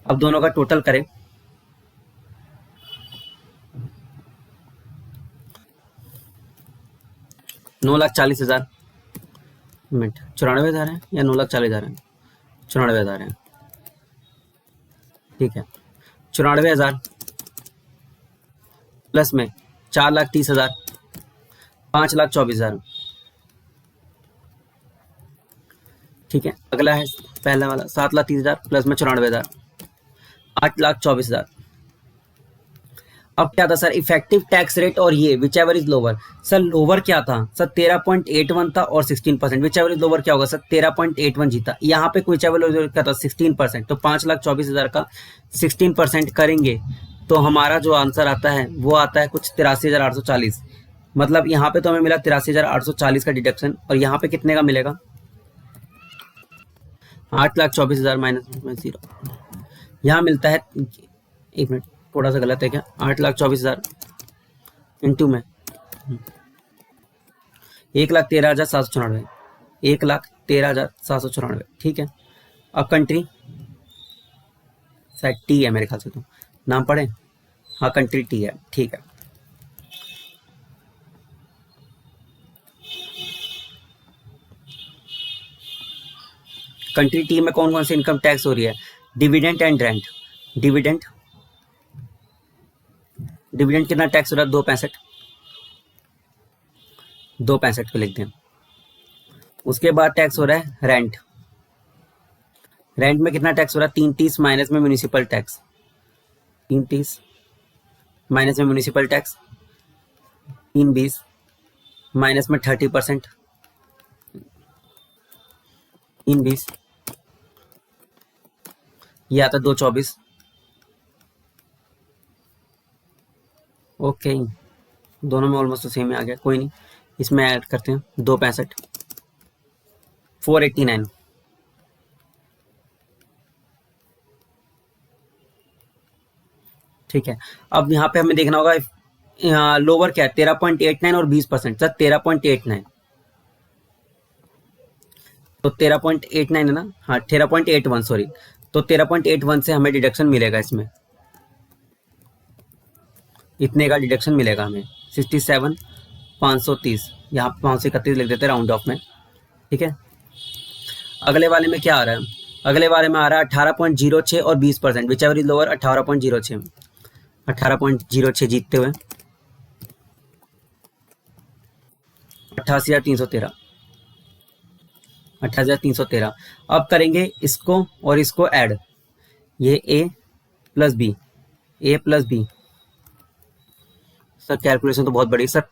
अब दोनों का टोटल करें, $9,40,000, मिनट 94,000 है या 9,40,000 है, 94,000 है, ठीक है। 94,000 प्लस में 4,30,000, 5,24,000, ठीक है। अगला है पहला वाला 7,30,000 प्लस में 94,000, 8,24,000। अब क्या था सर, इफेक्टिव टैक्स रेट और ये which ever is lower, sir lower क्या था सर, 13.81 था और 16%, विच एवर इज लोअर क्या होगा सर, 13.81 जीता, यहाँ पे विच एवर लोअर क्या था 16%, तो 5,24,000 का 16% करेंगे तो हमारा जो आंसर आता है वो आता है कुछ 83,840, मतलब यहाँ पे तो हमें मिला 83,840 का डिडक्शन, और यहाँ पे कितने का मिलेगा, 8,24,000 माइनस 0, यहाँ मिलता है, एक मिनट थोड़ा सा गलत है क्या, 8,24,000 इंटू में 1,13,794, 1,13,794, ठीक है। अब कंट्री शायद टी है मेरे ख्याल से, तो नाम पढ़े, हाँ कंट्री टी है, ठीक है। कंट्री टी में कौन कौन सी इनकम टैक्स हो रही है, डिविडेंड एंड रेंट, डिविडेंड कितना टैक्स हो रहा है, 2.65 पे लिख दें। उसके बाद टैक्स हो रहा है रेंट, रेंट में कितना टैक्स हो रहा है, 330 माइनस में म्यूनिसिपल टैक्स, 330 माइनस में म्यूनिसिपल टैक्स, 320 माइनस में 30%, 320 ये आता है 224, ओके दोनों में ऑलमोस्ट सेम आ गया, कोई नहीं, इसमें ऐड करते हैं 265, 489, ठीक है। अब यहाँ पे हमें देखना होगा लोअर क्या है, 13.89 और 20%, सर 13.89, तो 13.89 है ना, हाँ 13.81 सॉरी, तो 13.81 से हमें डिडक्शन मिलेगा, इसमें इतने का डिडक्शन मिलेगा हमें, 67,530, यहाँ 531 लिख देते राउंड ऑफ में, ठीक है। अगले वाले में क्या आ रहा है, अगले वाले में आ रहा है 18.06 और 20%, विच एवर इज लोअर, 18.06, 18.06 जीतते हुए 88,313, 88,313। अब करेंगे इसको और इसको ऐड, ये ए प्लस बी, ए प्लस बी सर कैलकुलेशन तो बहुत बड़ी सर,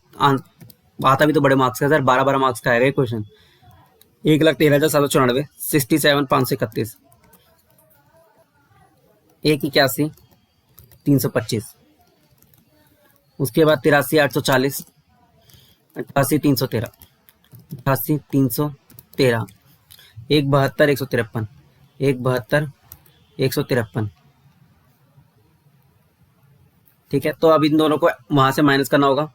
आता भी तो बड़े मार्क्स का सर, 12-12 मार्क्स का आएगा ये क्वेश्चन। 1,13,794, 67,531, 1,81,325, उसके बाद 83,840, 88,313, 88,313, 1,72,153, 1,72,153। ठीक है, तो अब इन दोनों को वहां से माइनस करना होगा।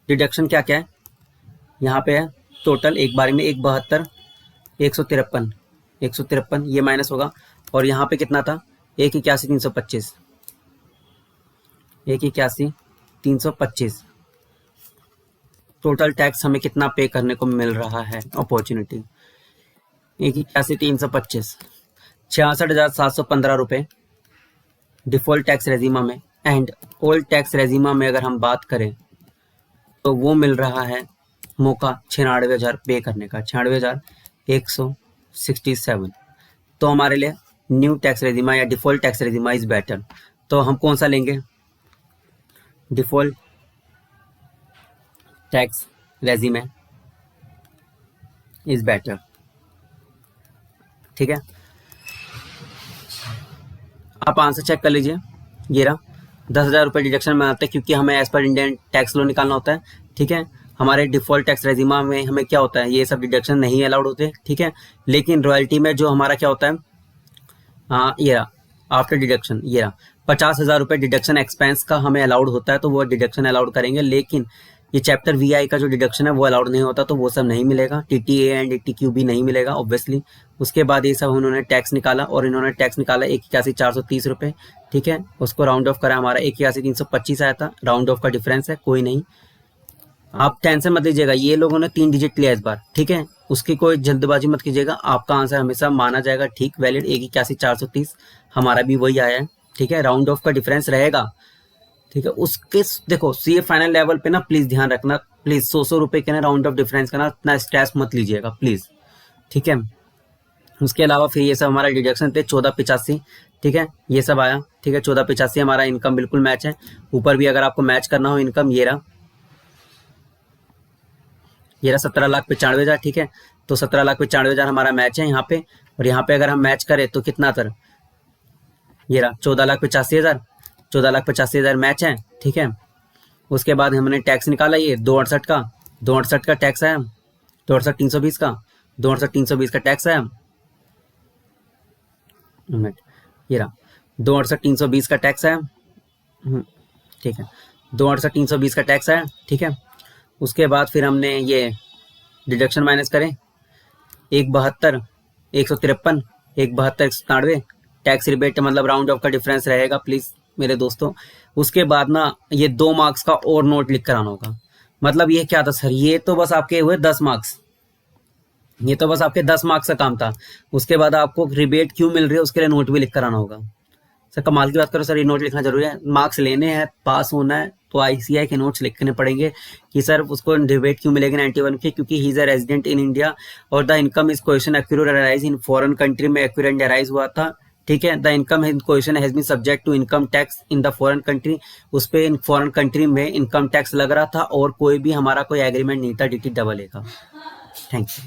डिडक्शन क्या क्या है यहाँ पे है, टोटल एक बारी में 1,72,153, 153 ये माइनस होगा। और यहाँ पे कितना था, 1,81,325, 1,81,325। टोटल टैक्स हमें कितना पे करने को मिल रहा है, अपॉर्चुनिटी 1,81,325, 66,715 रुपये डिफॉल्ट टैक्स रेजिमा में। एंड ओल्ड टैक्स रेजिमा में अगर हम बात करें तो वो मिल रहा है मौका 96,000 पे करने का, 96,167। तो हमारे लिए न्यू टैक्स रेजिमा या डिफॉल्ट टैक्स रेजिमा इज बेटर। तो हम कौन सा लेंगे, डिफॉल्ट टैक्स रेजिमा इज बेटर। ठीक है, आप आंसर चेक कर लीजिए। ये रहा 10,000 रुपये डिडक्शन में आते हैं क्योंकि हमें as per Indian tax law निकालना होता है। ठीक है, हमारे डिफॉल्ट टैक्स रेजिमा में हमें क्या होता है, ये सब डिडक्शन नहीं अलाउड होते। ठीक है, लेकिन रॉयल्टी में जो हमारा क्या होता है, ये रहा आफ्टर डिडक्शन, ये रहा 50,000 रुपये डिडक्शन एक्सपेंस का हमें अलाउड होता है, तो वो डिडक्शन अलाउड करेंगे। लेकिन ये चैप्टर वीआई का जो डिडक्शन है वो अलाउड नहीं होता, तो वो सब नहीं मिलेगा। टीटीए एंड टीक्यू भी नहीं मिलेगा ऑब्वियसली। उसके बाद ये सब उन्होंने टैक्स निकाला, और इन्होंने टैक्स निकाला 1,81,430 रुपये। ठीक है, उसको राउंड ऑफ करा, हमारा 1,81,325 आया था। राउंड ऑफ का डिफरेंस है, कोई नहीं, आप टेंशन मत लीजिएगा। ये लोगों ने 3 डिजिट लिया इस बार। ठीक है, उसकी कोई जल्दबाजी मत कीजिएगा, आपका आंसर हमेशा माना जाएगा ठीक वैलिड। 1,81,430 हमारा भी वही आया है। ठीक है, राउंड ऑफ का डिफरेंस रहेगा। ठीक है, उसके देखो सी फाइनल लेवल पे ना प्लीज ध्यान रखना, प्लीज 100 रुपए के ना राउंड ऑफ डिफरेंस का ना इतना स्ट्रेस मत लीजिएगा प्लीज। ठीक है, उसके अलावा फिर ये सब हमारा डिडक्शन थे 14,85। ठीक है, ये सब आया। ठीक है, 14,85 हमारा इनकम बिल्कुल मैच है। ऊपर भी अगर आपको मैच करना हो इनकम, ये रहा 17,95,000। ठीक है, तो 17,95,000 हमारा मैच है यहाँ पे। और यहाँ पे अगर हम मैच करें तो कितना तर, ये रहा 14,85,000, 14,85,000 मैच है। ठीक है, उसके बाद हमने टैक्स निकाला, ये 268 का टैक्स है, 268,320 का, 268,320 का टैक्स है। ये रहा 268,320 का टैक्स है। ठीक है, 268,320 का टैक्स है। ठीक है, उसके बाद फिर हमने ये डिडक्शन माइनस करें, 1,72,153, 1,72,197 टैक्स रिबेट, मतलब राउंड ऑफ का डिफरेंस रहेगा प्लीज मेरे दोस्तों। उसके बाद ना ये 2 मार्क्स का और नोट लिख कर आना होगा। मतलब ये क्या था सर, ये तो बस आपके हुए 10 मार्क्स, ये तो बस आपके 10 मार्क्स का काम था। उसके बाद आपको रिबेट क्यों मिल रही है उसके लिए नोट भी लिख कर आना होगा। सर कमाल की बात करो सर, ये नोट लिखना जरूरी है, मार्क्स लेने हैं, पास होना है तो आईसीआई के नोट्स लिखने पड़ेंगे कि सर उसको रिबेट क्यों मिलेगी 91 के, क्योंकि he is a resident in India और the income is question accurate arise in foreign country में एक्यूरेट अराइज हुआ था। ठीक है, the income question has been subject to income tax in the foreign country, उस पर इन फॉरेन कंट्री में इनकम टैक्स लग रहा था और कोई भी हमारा कोई एग्रीमेंट नहीं था DT डबल ए का। Thank you.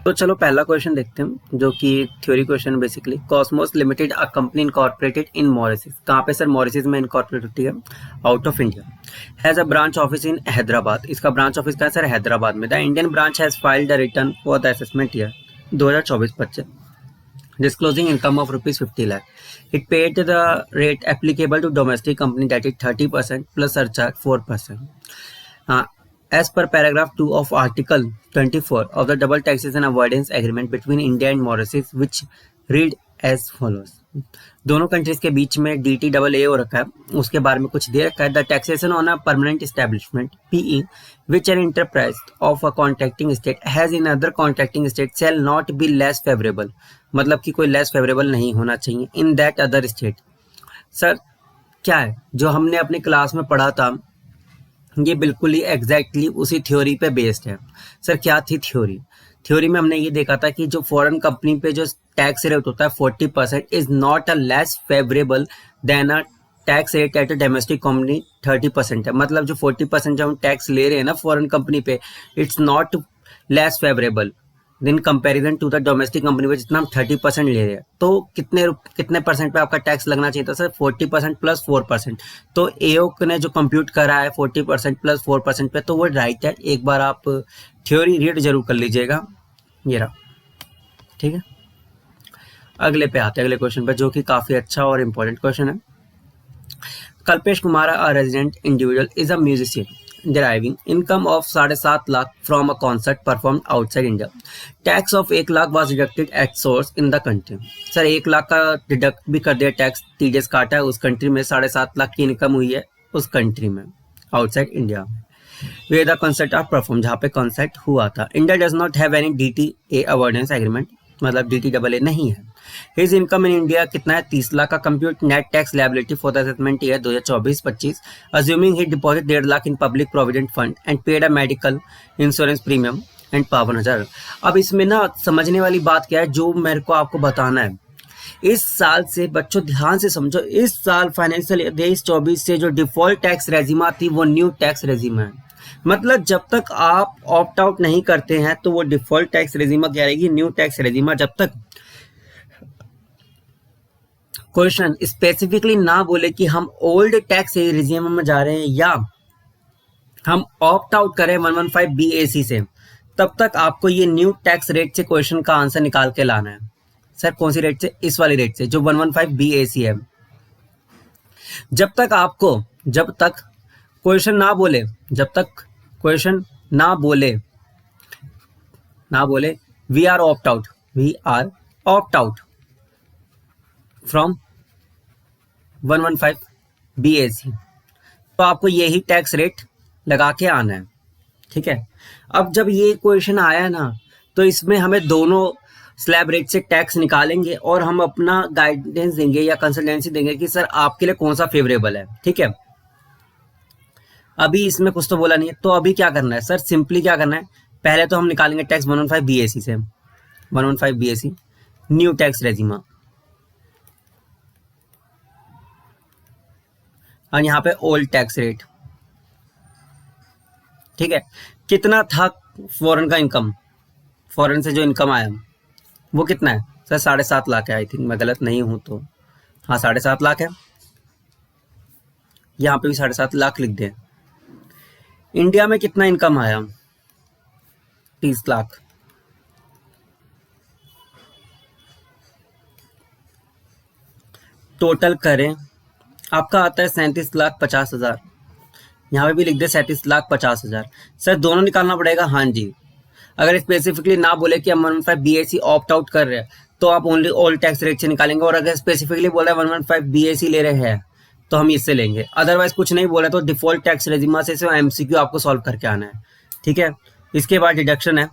तो चलो पहला क्वेश्चन देखते हैं जो कि theory question basically. Cosmos limited a company incorporated in Mauritius, कहाँ पे सर, मॉरिशस में इनकॉर्पोरेट होती है, out of India. Has a branch office in Hyderabad, इसका ब्रांच ऑफिस कहाँ है सर, हैदराबाद में। The Indian branch has filed the return for the assessment year 2024-25 disclosing income of rupees 50 lakh. It paid the rate applicable to domestic company, that is 30% plus surcharge 4%. As per paragraph 2 of article 24 of the double taxation avoidance agreement between India and Mauritius, which read as follows. दोनों कंट्रीज के बीच में DT डबल ए हो रखा है, उसके बारे में कुछ दे रखा है। The taxation on a permanent establishment PE which an enterprise of a contracting state has in other contracting state shall not be less favorable, मतलब कि कोई लेस फेवरेबल नहीं होना चाहिए in that other state. Sir क्या है जो हमने अपनी क्लास में पढ़ा था, ये बिल्कुल ही एग्जैक्टली उसी थ्योरी पे बेस्ड है। सर क्या थी थ्योरी, थ्योरी में हमने ये देखा था कि जो फॉरेन कंपनी पे जो टैक्स रेट होता है 40% is not a less favourable than a tax rate at domestic company 30% है, मतलब जो 40% जो हम टैक्स ले रहे हैं ना फॉरेन कंपनी पे, it's not less favourable in comparison to the domestic company पे जितना हम 30% ले रहे हैं। तो कितने परसेंट पे आपका टैक्स लगना चाहिए था सर? 40% प्लस 4%। तो एओक ने जो कंप्यूट करा है 40% प्लस 4% पे, तो वो राइट है। एक बार आप थ्योरी रीड जरूर कर लीजिएगा। ये रहा, ठीक है। अगले पे आते हैं, अगले क्वेश्चन पे, जो कि काफी अच्छा और इम्पोर्टेंट क्वेश्चन है। Kalpesh Kumar, a resident individual, is a musician deriving income of 7.5 lakh from a concert performed outside India. Tax of 1 lakh was deducted at source in the country. Sir 1 lakh का डिडक्ट भी कर दिया टैक्स, टीडीएस काटा है उस कंट्री में, 7.5 लाख की इनकम हुई है उस कंट्री में outside India. Way the concert of perform, जहाँ पे कॉन्सर्ट हुआ था। India does not have any DTA avoidance agreement, मतलब DTAA नहीं है। हिज इनकम इन इंडिया कितना है? 30 लाख का compute net tax liability for the assessment year 2024-25, assuming he deposit 1.5 lakh in public provident fund and paid a medical insurance premium and 52,000। अब इसमें ना समझने वाली बात क्या है, जो मेरे को आपको बताना है, इस साल से बच्चों ध्यान से समझो, इस साल फाइनेंशियल ईयर 23-24 से जो डिफॉल्ट टैक्स रेजिमा थी वो न्यू टैक्स रेजिमा है। मतलब जब तक आप ऑप्ट आउट नहीं करते हैं तो वो डिफॉल्ट टैक्स रेजिमा क्या रहेगी? New tax regime. जब तक क्वेश्चन स्पेसिफिकली ना बोले कि हम ओल्ड टैक्स रेजिमा में जा रहे हैं या हम ऑप्ट आउट करें 115 BAC से, तब तक आपको ये न्यू टैक्स रेट से क्वेश्चन का आंसर निकाल के लाना है। सर कौन सी रेट से? इस वाली रेट से जो 115 BAC है। जब तक क्वेश्चन ना बोले, जब तक क्वेश्चन ना बोले we are opt out from 115 BAC, तो आपको यही टैक्स रेट लगा के आना है, ठीक है। अब जब ये क्वेश्चन आया ना, तो इसमें हमें दोनों स्लैब रेट से टैक्स निकालेंगे और हम अपना गाइडेंस देंगे या कंसल्टेंसी देंगे कि सर आपके लिए कौन सा फेवरेबल है, ठीक है। अभी इसमें कुछ तो बोला नहीं है, तो अभी क्या करना है सर? सिंपली क्या करना है, पहले तो हम निकालेंगे टैक्स 115 BAC से, 115 BAC न्यू टैक्स रेजिमा, और यहाँ पे ओल्ड टैक्स रेट, ठीक है। कितना था फॉरेन का इनकम? फॉरेन से जो इनकम आया वो कितना है सर? 7.5 लाख है, आई थिंक मैं गलत नहीं हूं तो। हाँ 7.5 लाख है, यहाँ पे भी 7.5 लाख लिख दें। इंडिया में कितना इनकम आया? 30 लाख। टोटल करें, आपका आता है 37,50,000। यहाँ पे भी लिख दे 37,50,000। सर दोनों निकालना पड़ेगा? हाँ जी। अगर स्पेसिफिकली ना बोले कि हम 115 BAC ऑप्ट आउट कर रहे हैं तो आप ओनली ओल्ड टैक्स रेट से निकालेंगे, और अगर स्पेसिफिकली बोला 115 BAC ले रहे हैं तो हम इससे लेंगे। अदरवाइज कुछ नहीं बोला तो डिफॉल्ट टैक्स रेजिमा से MCQ आपको सॉल्व करके आना है, ठीक है। इसके बाद डिडक्शन है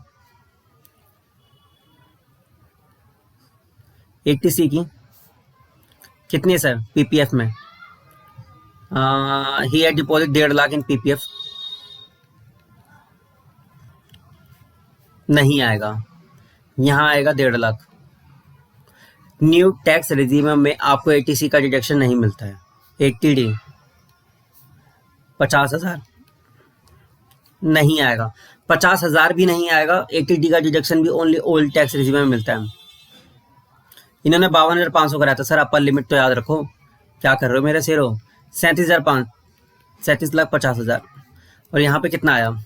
80C की, कितनी सर PPF में? He had deposit 1.5 lakh in PPF, नहीं आएगा, यहाँ आएगा 1.5 लाख। न्यू टैक्स रेजिमा में आपको 80C का डिडक्शन नहीं मिलता है। 80D 50,000 नहीं आएगा, 50,000 भी नहीं आएगा। 80D का डिडक्शन भी ओनली ओल्ड टैक्स रेजिमा में मिलता है। इन्होंने 52,500 कराया था सर, अपर लिमिट तो याद रखो। क्या कर रहे हो मेरे शेरो? 37,50,000। और यहाँ पे कितना आया?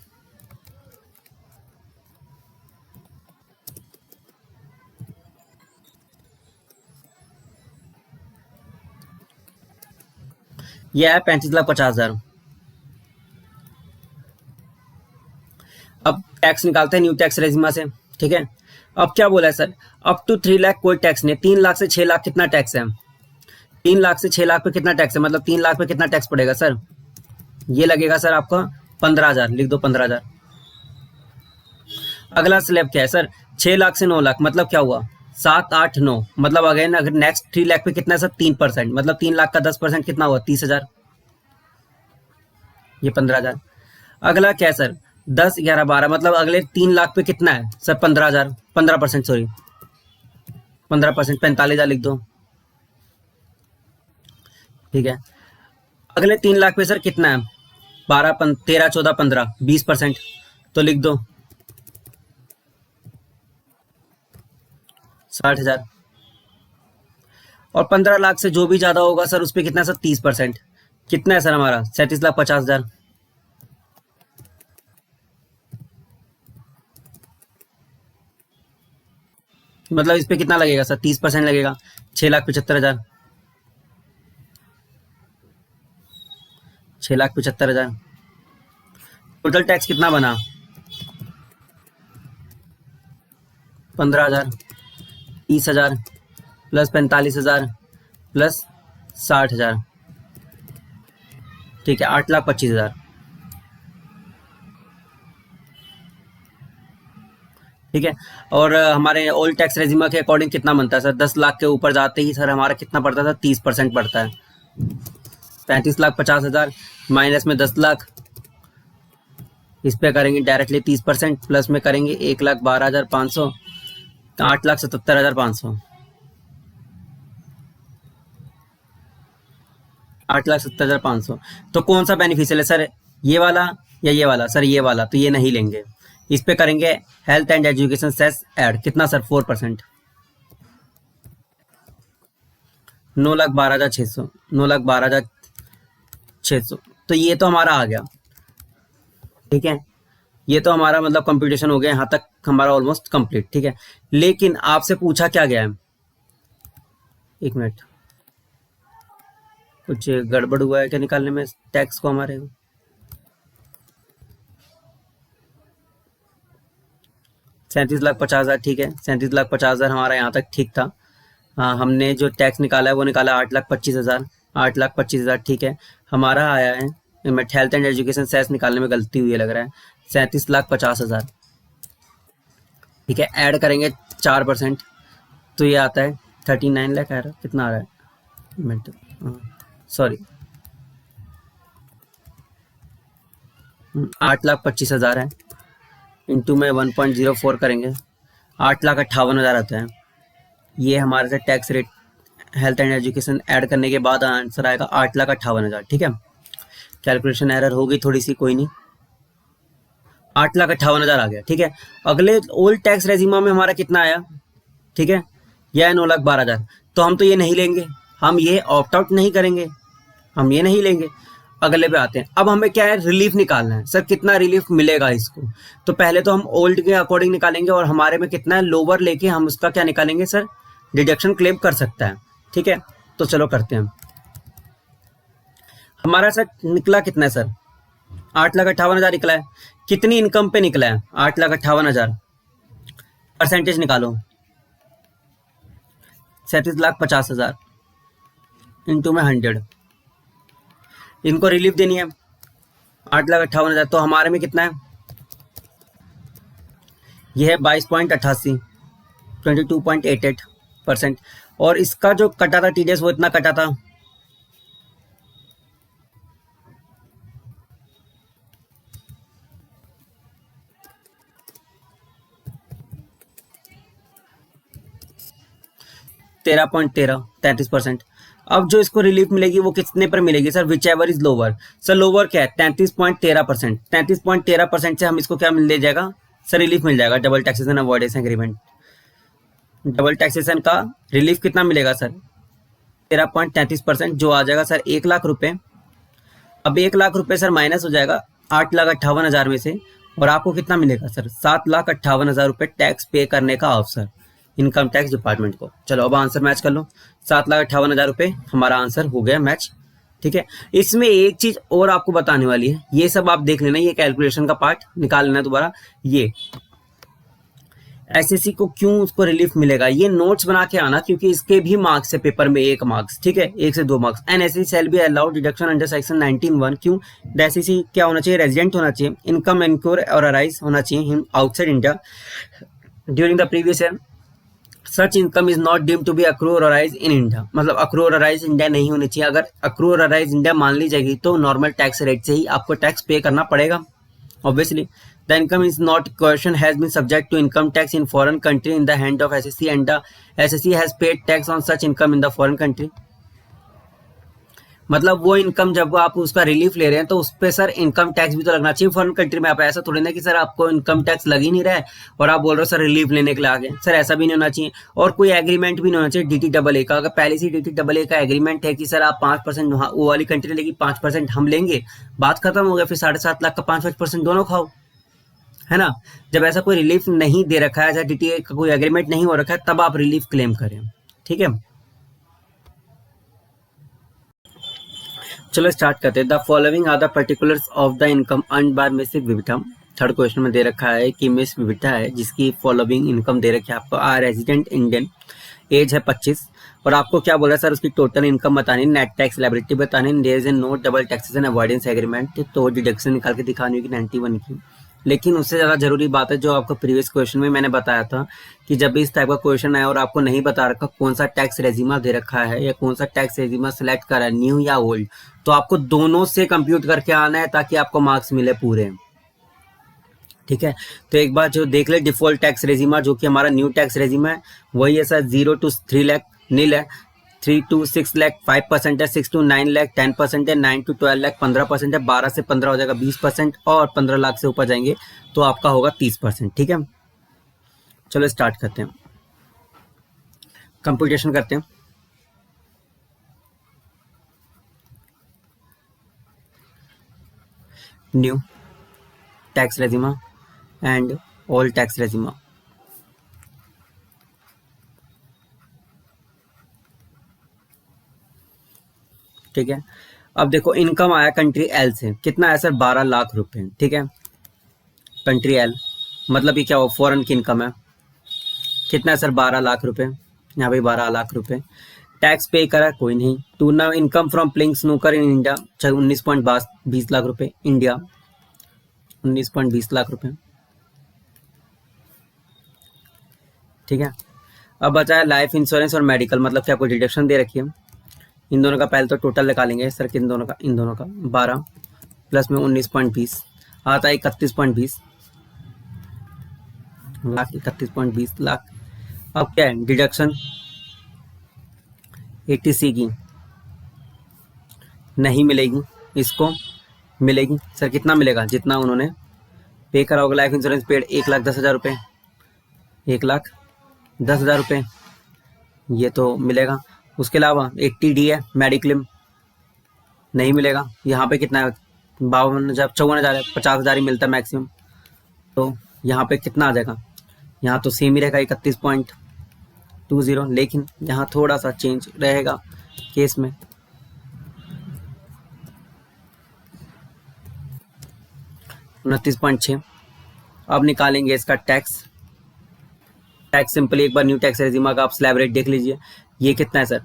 यह है 35,50,000। अब टैक्स निकालते हैं न्यू टैक्स रेजिमा से, ठीक है। अब क्या बोला है सर? अप टू 3 लाख कोई टैक्स नहीं। 3 लाख से 6 लाख कितना टैक्स है? 3 लाख से 6 लाख पे कितना टैक्स है? मतलब 3 लाख पे कितना टैक्स पड़ेगा सर? ये लगेगा सर आपका 15,000, लिख दो 15,000। अगला स्लैब क्या है सर? 6 लाख से 9 लाख, मतलब क्या हुआ? 7, 8, 9, मतलब अगेन अगर नेक्स्ट 3 लाख पे कितना है सर? 3%, मतलब 3 लाख का 10% कितना हुआ? 30,000, ये 15,000। अगला क्या है सर? 10, 11, 12, मतलब अगले 3 लाख पे कितना है सर? 15,000, 15%, सॉरी 15%, 45,000 लिख दो, ठीक है। अगले 3 लाख पे सर कितना है? 13, 14, 15, 20%। तो लिख दो 60,000। और 15 लाख से जो भी ज्यादा होगा सर उस पर कितना सर? 30%। कितना है सर हमारा? 37,50,000। मतलब इस पे कितना लगेगा सर? 30% लगेगा। 6,75,000। 6,75,000। टोटल टैक्स कितना बना? 15,000। 30,000 प्लस 45,000 प्लस 60,000। ठीक है, 8,25,000। ठीक है। और हमारे ओल्ड टैक्स रेजिमा के अकॉर्डिंग कितना बनता है सर? 10 लाख के ऊपर जाते ही सर हमारा कितना पड़ता था? 30% पड़ता है। 35,50,000 माइनस में 10 लाख, इस पे करेंगे डायरेक्टली 30%, प्लस में करेंगे 1,12,500, 8,77,500। 8,70,500। तो कौन सा बेनिफिशियल है सर? ये वाला या ये वाला? सर ये वाला, तो ये नहीं लेंगे। इस पे करेंगे health and education cess add. कितना सर? 4%। 9,12,600। 9,12,600। तो ये तो हमारा आ गया। ठीक है, ये तो हमारा मतलब कंप्यूटेशन हो गया, यहाँ तक हमारा ऑलमोस्ट कंप्लीट। ठीक है, लेकिन आपसे पूछा क्या गया है? एक मिनट, कुछ गड़बड़ हुआ है क्या निकालने में टैक्स को हमारे? 37,50,000। ठीक है, 37,50,000 हमारा यहाँ तक ठीक था। हाँ, हमने जो टैक्स निकाला है वो निकाला 8,25,000। 8,25,000 ठीक है। हमारा आया है, मैं हेल्थ एंड एजुकेशन सेस निकालने में गलती हुई है लग रहा है, 37,50,000। ठीक है, ऐड करेंगे 4%, तो ये आता है 39 लाख। आ रहा है कितना? आ रहा है मिनट, सॉरी, 8,25,000 है। इंटू में 1.04 करेंगे, 8,58,000 आता है। ये हमारे से tax rate health and education add करने के बाद आंसर आएगा 8,58,000। ठीक है, कैलकुलेशन एरर होगी थोड़ी सी, कोई नहीं। 8,58,000 आ गया। ठीक है, अगले ओल्ड टैक्स रेजिमा में हमारा कितना आया? ठीक है, यह है 9,12,000। तो हम तो ये नहीं लेंगे, हम ये ऑप्ट आउट नहीं करेंगे, हम ये नहीं लेंगे। अगले पे आते हैं। अब हमें क्या है? रिलीफ निकालना है। सर कितना रिलीफ मिलेगा इसको? तो पहले तो हम ओल्ड के अकॉर्डिंग निकालेंगे और हमारे में कितना है लोअर लेके हम उसका क्या निकालेंगे सर? डिडक्शन क्लेम कर सकता है। ठीक है, तो चलो करते हैं। हमारा सर निकला कितना है सर? 8,58,000 निकला है। कितनी इनकम पे निकला है? 8,58,000। परसेंटेज निकालो, 37,50,000 इंटू में 100। इनको रिलीफ देनी है 8,58,000। तो हमारे में कितना है? यह है 22.88, 22.88%। और इसका जो कटा था टीडीएस वो इतना कटा था, तेरह पॉइंट तेरह 33%। अब जो इसको रिलीफ मिलेगी वो कितने पर मिलेगी sir? Which ever is lower. Sir lower क्या है? 33.13%। 33.13% से हम इसको क्या मिल जाएगा सर? रिलीफ मिल जाएगा, double taxation avoidance agreement. Double taxation का रिलीफ कितना मिलेगा सर? 13.33%, जो आ जाएगा सर 1 लाख रुपए। अब 1 लाख रुपए सर माइनस हो जाएगा 8,58,000 में से, और आपको कितना मिलेगा सर? 7,58,000 रुपए टैक्स पे करने का अवसर इनकम टैक्स डिपार्टमेंट को। चलो अब आंसर मैच कर लो। 7,58,000 रुपए हमारा आंसर हो गया मैच। ठीक है, इसमें एक चीज और आपको बताने वाली है, ये सब आप देख लेना, ये कैलकुलेशन का पार्ट निकाल लेना दोबारा। ये एसएससी को क्यों उसको रिलीफ मिलेगा, ये नोट्स बना के आना, क्योंकि इसके भी मार्क्स है पेपर में 1 मार्क्स। ठीक है, 1 से 2 marks. N SSC shall be allowed deduction under section 19(1). क्यों? एसएससी क्या होना चाहिए? रेजिडेंट होना चाहिए, इनकम इनक्योर और अराइज होना चाहिए outside India during the previous year. Such income is not deemed to be accrue or arise in India. मतलब अक्रू और अराइज इंडिया नहीं होनी चाहिए। अगर अक्रू और अराइज इंडिया मान ली जाएगी तो नॉर्मल टैक्स रेट से ही आपको टैक्स पे करना पड़ेगा obviously. The income is not question has been subject to income tax in foreign country in the hand of SSC and the SSC has paid tax on such income in the foreign country. मतलब वो इनकम जब आप उसका रिलीफ ले रहे हैं तो उस पे सर इनकम टैक्स भी तो लगना चाहिए फॉरेन कंट्री में। आप ऐसा थोड़ी ना कि सर आपको इनकम टैक्स लग ही नहीं रहा है और आप बोल रहे हो सर रिलीफ लेने के लिए आ गए। सर ऐसा भी नहीं होना चाहिए और कोई एग्रीमेंट भी नहीं होना चाहिए DTAA का। अगर पहले से DTAA का एग्रीमेंट है कि सर आप 5% वो वाली कंट्री लेगी, 5% हम लेंगे, बात खत्म हो गया। फिर 7.5 लाख का 5% दोनों खाओ, है ना। जब ऐसा कोई रिलीफ नहीं दे रखा है, DTA का कोई एग्रीमेंट नहीं हो रखा है, तब आप रिलीफ क्लेम करें। ठीक है, चलो स्टार्ट करते हैं। The following are the particulars of the income earn by Miss Vivita. Third question में दे रखा है कि मिस विविटा है जिसकी फॉलोइंग इनकम दे रखी है आपको। आर रेजिडेंट इंडियन, एज है 25 और आपको क्या बोला सर उसकी टोटल इनकम बतानी, नेट टैक्स लायबिलिटी बतानी, there is no double taxation avoidance agreement, तो डिडक्शन निकाल के दिखानी होगी 91 की। लेकिन उससे ज़्यादा जरूरी बात है जो आपको प्रीवियस क्वेश्चन में मैंने बताया था कि जब भी इस टाइप का क्वेश्चन आया और आपको नहीं बता रखा कौन सा टैक्स रेजिमा दे रखा है या कौन सा टैक्स रेजिमा सेलेक्ट करा है, न्यू या ओल्ड, तो आपको दोनों से कंप्यूट करके आना है ताकि आपको मार्क्स मिले पूरे। ठीक है, तो एक बार जो देख ले डिफॉल्ट टैक्स रेजिमा जो कि हमारा न्यू टैक्स रेजिमा है वही है सर 0 to 3 लाख नील है, 3 to 6 लाख 5% है, 6 to 9 लाख 10% है, 9 to 12 लाख 15% है, 12 से 15 हो जाएगा 20% और 15 लाख से ऊपर जाएंगे तो आपका होगा 30%। ठीक है, चलो स्टार्ट करते हैं, कंप्यूटेशन करते हैं। New tax regime and old tax regime. ठीक है, अब देखो इनकम आया कंट्री एल से, कितना है सर 12 लाख रुपए। ठीक है, कंट्री एल मतलब ये क्या हो, फॉरेन की इनकम है। कितना है सर 12 लाख रुपए, यहाँ पे 12 लाख रुपए। टैक्स पे करा कोई नहीं। टू ना income from playing snooker in India 19.20 lakh रुपए, इंडिया 19.20 लाख रुपए। ठीक है, अब बचा है लाइफ इंश्योरेंस और मेडिकल, मतलब क्या कोई डिडक्शन दे रखी है। इन दोनों का पहले तो टोटल निकालेंगे सर, किन दोनों का, इन दोनों का 12 प्लस में 19.20 आता है 31.20 लाख, 31.20 लाख। अब क्या है डिडक्शन 80C की नहीं मिलेगी, इसको मिलेगी सर, कितना मिलेगा जितना उन्होंने पे करा होगा। लाइफ इंश्योरेंस पेड 1,10,000 रुपये, 1,10,000 रुपये ये तो मिलेगा। उसके अलावा 80D है मेडिक्लेम, नहीं मिलेगा। यहाँ पे कितना है 52,000 54,000 है, 50,000 ही मिलता है मैक्सिमम, तो यहाँ पे कितना आ जाएगा, यहाँ तो सेम ही रहेगा 31.20, लेकिन यहाँ थोड़ा सा चेंज रहेगा केस में। 29.6। अब निकालेंगे इसका टैक्स। टैक्स सिंपली एक बार न्यू टैक्स रेजिमा का आप स्लैब रेट देख लीजिए, ये कितना है सर,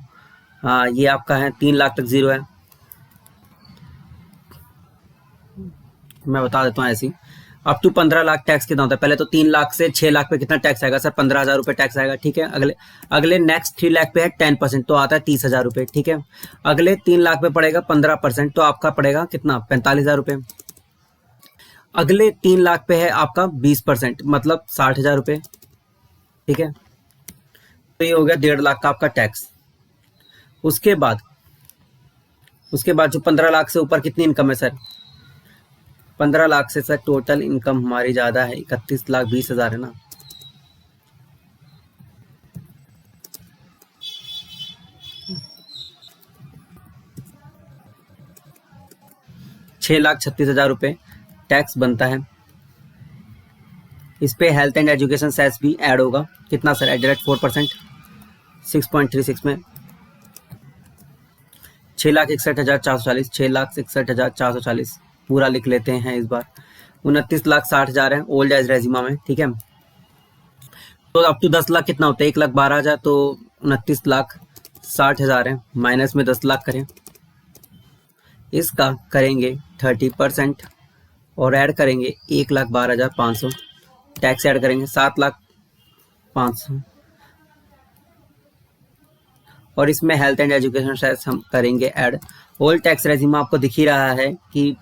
ये आपका है 3 लाख तक जीरो है। मैं बता देता हूँ ऐसी, अप टू 15 लाख टैक्स कितना होता है। पहले तो 3 लाख से 6 लाख पे कितना टैक्स आएगा सर, 15,000 रुपये टैक्स आएगा। ठीक है, अगले नेक्स्ट 3 लाख पे है 10%, तो आता है 30,000 रुपये। ठीक है, अगले 3 लाख पे पड़ेगा 15%, तो आपका पड़ेगा कितना 45,000 रुपये। अगले 3 लाख पे है आपका 20%, मतलब 60,000 रुपये। ठीक है, तो ये हो गया 1.5 लाख का आपका टैक्स। उसके बाद जो 15 लाख से ऊपर कितनी इनकम है सर, 15 लाख से सर टोटल इनकम हमारी ज्यादा है, 31,20,000 है ना। ₹6,36,000 रुपये टैक्स बनता है। इस पे हेल्थ एंड एजुकेशन सेस भी ऐड होगा, कितना सर एट 4%, 6.36 में 6,61,440, 6,61,440 पूरा लिख लेते हैं इस बार। 29,60,000 है ओल्ड एज रेजिमा में। ठीक है, तो अप टू 10 लाख कितना होता है, 1,12,000, तो 29,60,000 है, माइनस में 10 लाख करें, इसका करेंगे 30% और ऐड करेंगे 1,12,500, टैक्स ऐड करेंगे 7,05,000 और इसमें हेल्थ एंड एजुकेशन सेस हम करेंगे ऐड। ओल्ड टैक्स रेजिमा आपको दिख ही रहा है कि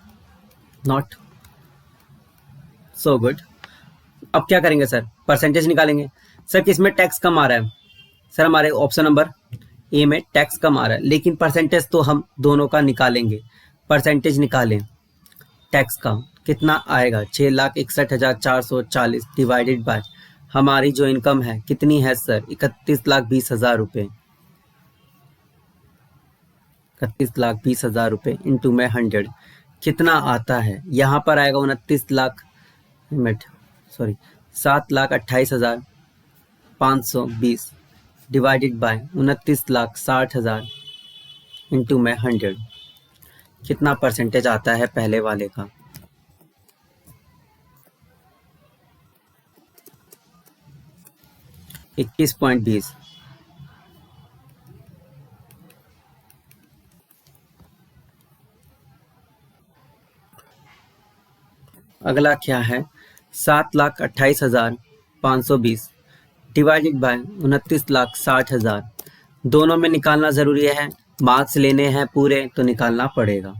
नॉट सो गुड। अब क्या करेंगे सर, परसेंटेज निकालेंगे। सर किसमें टैक्स कम आ रहा है, सर हमारे ऑप्शन नंबर ए में टैक्स कम आ रहा है, लेकिन परसेंटेज तो हम दोनों का निकालेंगे। परसेंटेज निकालें टैक्स का, कितना आएगा 6,61,440 डिवाइडेड बाय हमारी जो इनकम है कितनी है सर 31,20,000 रुपये। 31,20,000 रुपये इंटू में 100 कितना आता है, यहाँ पर आएगा 7,28,520 डिवाइडेड बाय 29,60,000 इंटू में 100 कितना परसेंटेज आता है पहले वाले का। $21.20। अगला क्या है 7,28,520 डिवाइडेड बाय 29,60,000। दोनों में निकालना जरूरी है, मार्क्स लेने हैं पूरे तो निकालना पड़ेगा।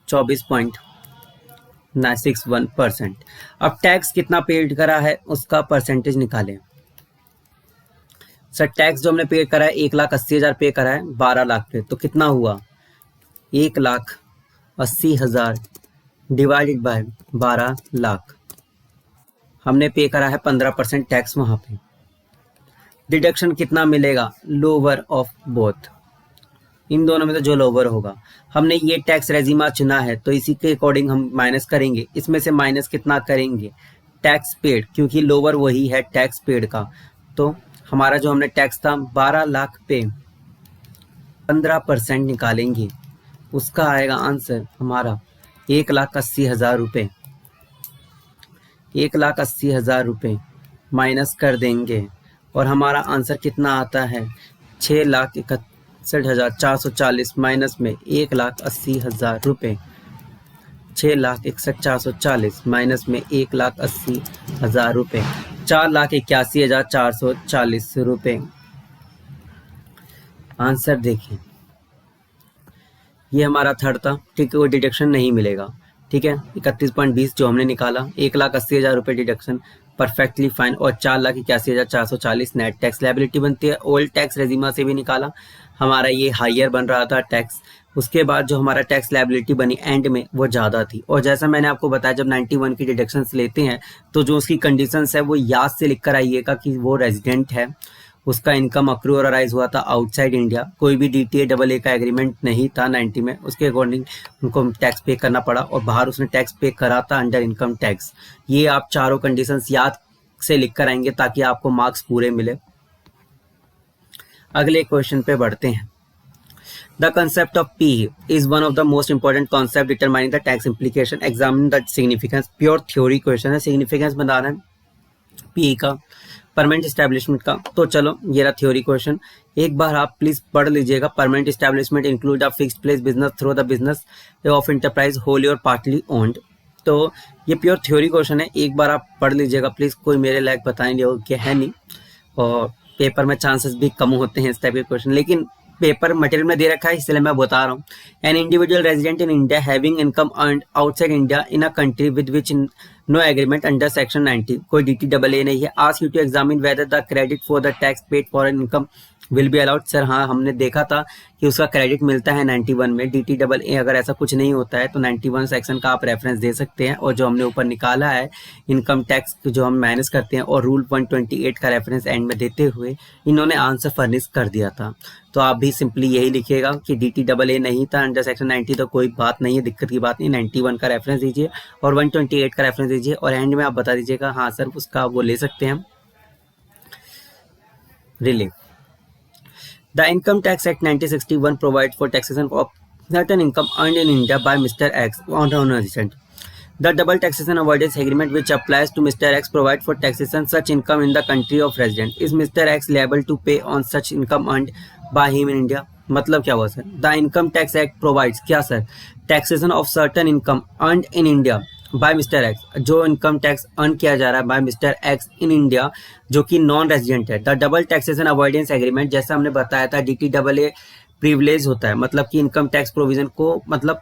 24.961%। अब टैक्स कितना पेड करा है उसका परसेंटेज निकालें। सर टैक्स जो हमने पे करा है 1,80,000 पे करा है 12 लाख पे, तो कितना हुआ 1,80,000 डिवाइडेड बाय 12 लाख। हमने पे करा है 15% टैक्स वहां पे। डिडक्शन कितना मिलेगा, लोअर ऑफ बोथ, इन दोनों में तो जो लोअर होगा। हमने ये टैक्स रेजिमा चुना है तो इसी के अकॉर्डिंग हम माइनस करेंगे। इसमें से माइनस कितना करेंगे टैक्स पेड, क्योंकि लोअर वही है टैक्स पेड का। तो हमारा जो हमने टैक्स था 12 लाख पे 15% निकालेंगे, उसका आएगा आंसर हमारा 1,80,000 रुपये। 1,80,000 रुपये माइनस कर देंगे और हमारा आंसर कितना आता है 6,61,440 माइनस में 1,80,000 रुपये। 6,61,440 माइनस में 1,80,000 रुपये 4,81,440 रुपये। आंसर देखिए, ये हमारा थर्ड था, ठीक है, कोई डिडक्शन नहीं मिलेगा, ठीक है। 31.20 जो हमने निकाला, 1,80,000 रुपये डिडक्शन परफेक्टली फाइन, और 4,81,440 नेट टैक्स लायबिलिटी बनती है। ओल्ड टैक्स रेजिमा से भी निकाला, हमारा ये हायर बन रहा था टैक्स। उसके बाद जो हमारा टैक्स लायबिलिटी बनी एंड में वो ज़्यादा थी। और जैसा मैंने आपको बताया जब 91 की डिडक्शंस लेते हैं तो जो उसकी कंडीशंस है वो याद से लिख कर आइएगा कि वो रेजिडेंट है, उसका इनकम अक्रू और अराइज हुआ था आउटसाइड इंडिया, कोई भी DTA AA का एग्रीमेंट नहीं था 90 में, उसके अकॉर्डिंग उनको टैक्स पे करना पड़ा, और बाहर उसने टैक्स पे करा था अंडर इनकम टैक्स। ये आप चारों कंडीशंस याद से लिख कर आएंगे ताकि आपको मार्क्स पूरे मिले। अगले क्वेश्चन पे बढ़ते हैं। The concept of P is one of the most important concept determining the tax implication. Examine the significance. Pure theory question है, significance बताना है P का, परमानेंट इस्टेब्लिशमेंट का। तो चलो ये रहा थ्योरी क्वेश्चन, एक बार आप प्लीज पढ़ लीजिएगा। Permanent establishment include a fixed place business through the business of enterprise Holi और पार्टली ओन्ड। तो ये प्योर थ्योरी क्वेश्चन है, एक बार आप पढ़ लीजिएगा प्लीज, कोई मेरे लायक बताने योग्य है नहीं, और पेपर में चांसेस भी कम होते हैं इस टाइप के क्वेश्चन, लेकिन पेपर मटेरियल में दे रखा है इसलिए मैं बता रहा हूँ। An individual resident in India having income earned outside India in a country with which no agreement under section 90, कोई DTA नहीं है, ask you to examine whether the credit for the tax paid for an income will be allowed. Sir हाँ, हमने देखा था कि उसका क्रेडिट मिलता है 91 में, DTA अगर ऐसा कुछ नहीं होता है तो 91 सेक्शन का आप रेफरेंस दे सकते हैं। और जो हमने ऊपर निकाला है इनकम टैक्स जो हम माइनस करते हैं और रूल 128 का रेफरेंस एंड में देते हुए इन्होंने आंसर फर्निश कर दिया था। तो आप भी सिंपली यही लिखिएगा कि DTA नहीं था अंडर सेक्शन 90, तो कोई बात नहीं है, दिक्कत की बात नहीं, 91 का रेफरेंस दीजिए और 128 का रेफरेंस दीजिए, और एंड में आप बता दीजिएगा हाँ सर उसका वो ले सकते हैं relief. The Income Tax Act 1961 provides for taxation of certain income earned in India by Mr. X on non-resident. The double taxation avoidance agreement which applies to Mr. X provides for taxation such income in the country of residence. Is Mr. X liable to pay on such income earned by him in India? मतलब क्या हुआ sir? The Income Tax Act provides क्या sir? Taxation of certain income earned in India by mister X, जो इनकम टैक्स अर्न किया जा रहा है by mister X in India जो कि नॉन रेजिडेंट है। The double taxation avoidance agreement, जैसा हमने बताया था DTA प्रिविलेज होता है, मतलब कि इनकम टैक्स प्रोविजन को मतलब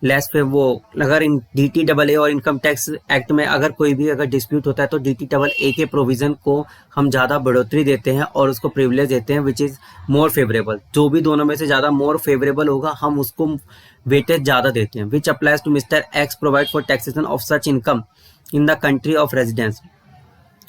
लेस पे वो अगर इन DTAA और इनकम टैक्स एक्ट में अगर कोई भी अगर डिस्प्यूट होता है तो DTAA के प्रोविज़न को हम ज़्यादा बढ़ोतरी देते हैं और उसको प्रिविलेज देते हैं विच इज़ मोर फेवरेबल। जो भी दोनों में से ज़्यादा मोर फेवरेबल होगा हम उसको वेटेज ज़्यादा देते हैं। Which applies to mister X provide for taxation of such income in the country of residence.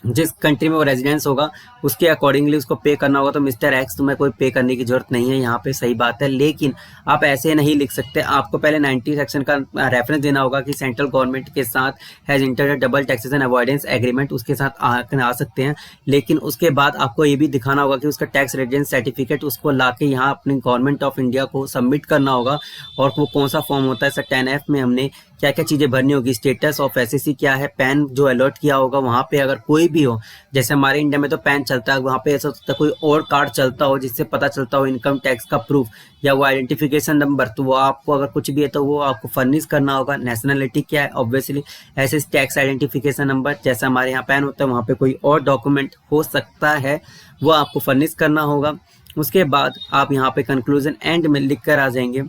जिस कंट्री में वो रेजिडेंस होगा उसके अकॉर्डिंगली उसको पे करना होगा। तो मिस्टर एक्स तुम्हें कोई पे करने की जरूरत नहीं है, यहाँ पे सही बात है। लेकिन आप ऐसे नहीं लिख सकते, आपको पहले 90 सेक्शन का रेफरेंस देना होगा कि सेंट्रल गवर्नमेंट के साथ has entered double taxation avoidance agreement, उसके साथ आ सकते हैं। लेकिन उसके बाद आपको ये भी दिखाना होगा कि उसका टैक्स रेजिडेंस सर्टिफिकेट उसको ला के यहाँ अपनी गवर्नमेंट ऑफ इंडिया को सबमिट करना होगा। और वो कौन सा फॉर्म होता है सर 10F में हमने क्या क्या चीज़ें भरनी होगी, स्टेटस ऑफ SSC क्या है, पैन जो अलर्ट किया होगा वहाँ पे अगर कोई भी हो, जैसे हमारे इंडिया में तो पैन चलता है, वहाँ पे ऐसा होता है कोई और कार्ड चलता हो जिससे पता चलता हो इनकम टैक्स का प्रूफ या वो आइडेंटिफिकेशन नंबर, तो वो आपको अगर कुछ भी है तो वो आपको फर्निश करना होगा। नेशनलिटी क्या है, ऑब्वियसली ऐसे टैक्स आइडेंटिफिकेशन नंबर, जैसे हमारे यहाँ पैन होता है वहाँ पे कोई और डॉक्यूमेंट हो सकता है, वो आपको फर्निश करना होगा। उसके बाद आप यहाँ पे कंक्लूजन एंड में लिख कर आ जाएंगे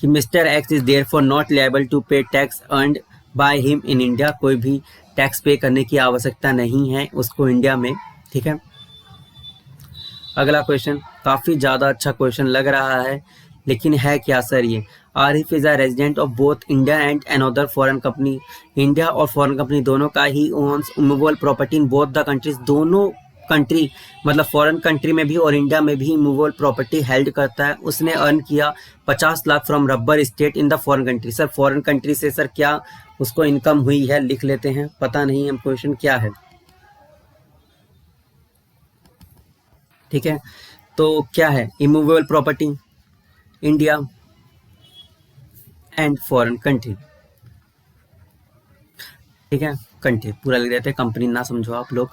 कि mister X is therefore not liable to pay tax earned by him in India. कोई भी टैक्स पे करने की आवश्यकता नहीं है उसको इंडिया में, ठीक है। अगला क्वेश्चन काफ़ी ज़्यादा अच्छा क्वेश्चन लग रहा है, लेकिन है क्या सर ये। Arif is a resident of both India and another foreign company. India और फॉरेन कंपनी दोनों का ही owns immovable property in both the countries. दोनों कंट्री मतलब फॉरेन कंट्री में भी और इंडिया में भी इमूवेबल प्रॉपर्टी हेल्ड करता है। उसने अर्न किया 50 lakh from rubber state in the foreign country. Sir foreign country से सर क्या उसको इनकम हुई है, लिख लेते हैं, पता नहीं हम क्वेश्चन क्या है, ठीक है। तो क्या है, immovable property India and foreign country, ठीक है। कंट्री पूरा लिख देते हैं, कंपनी ना समझो आप लोग।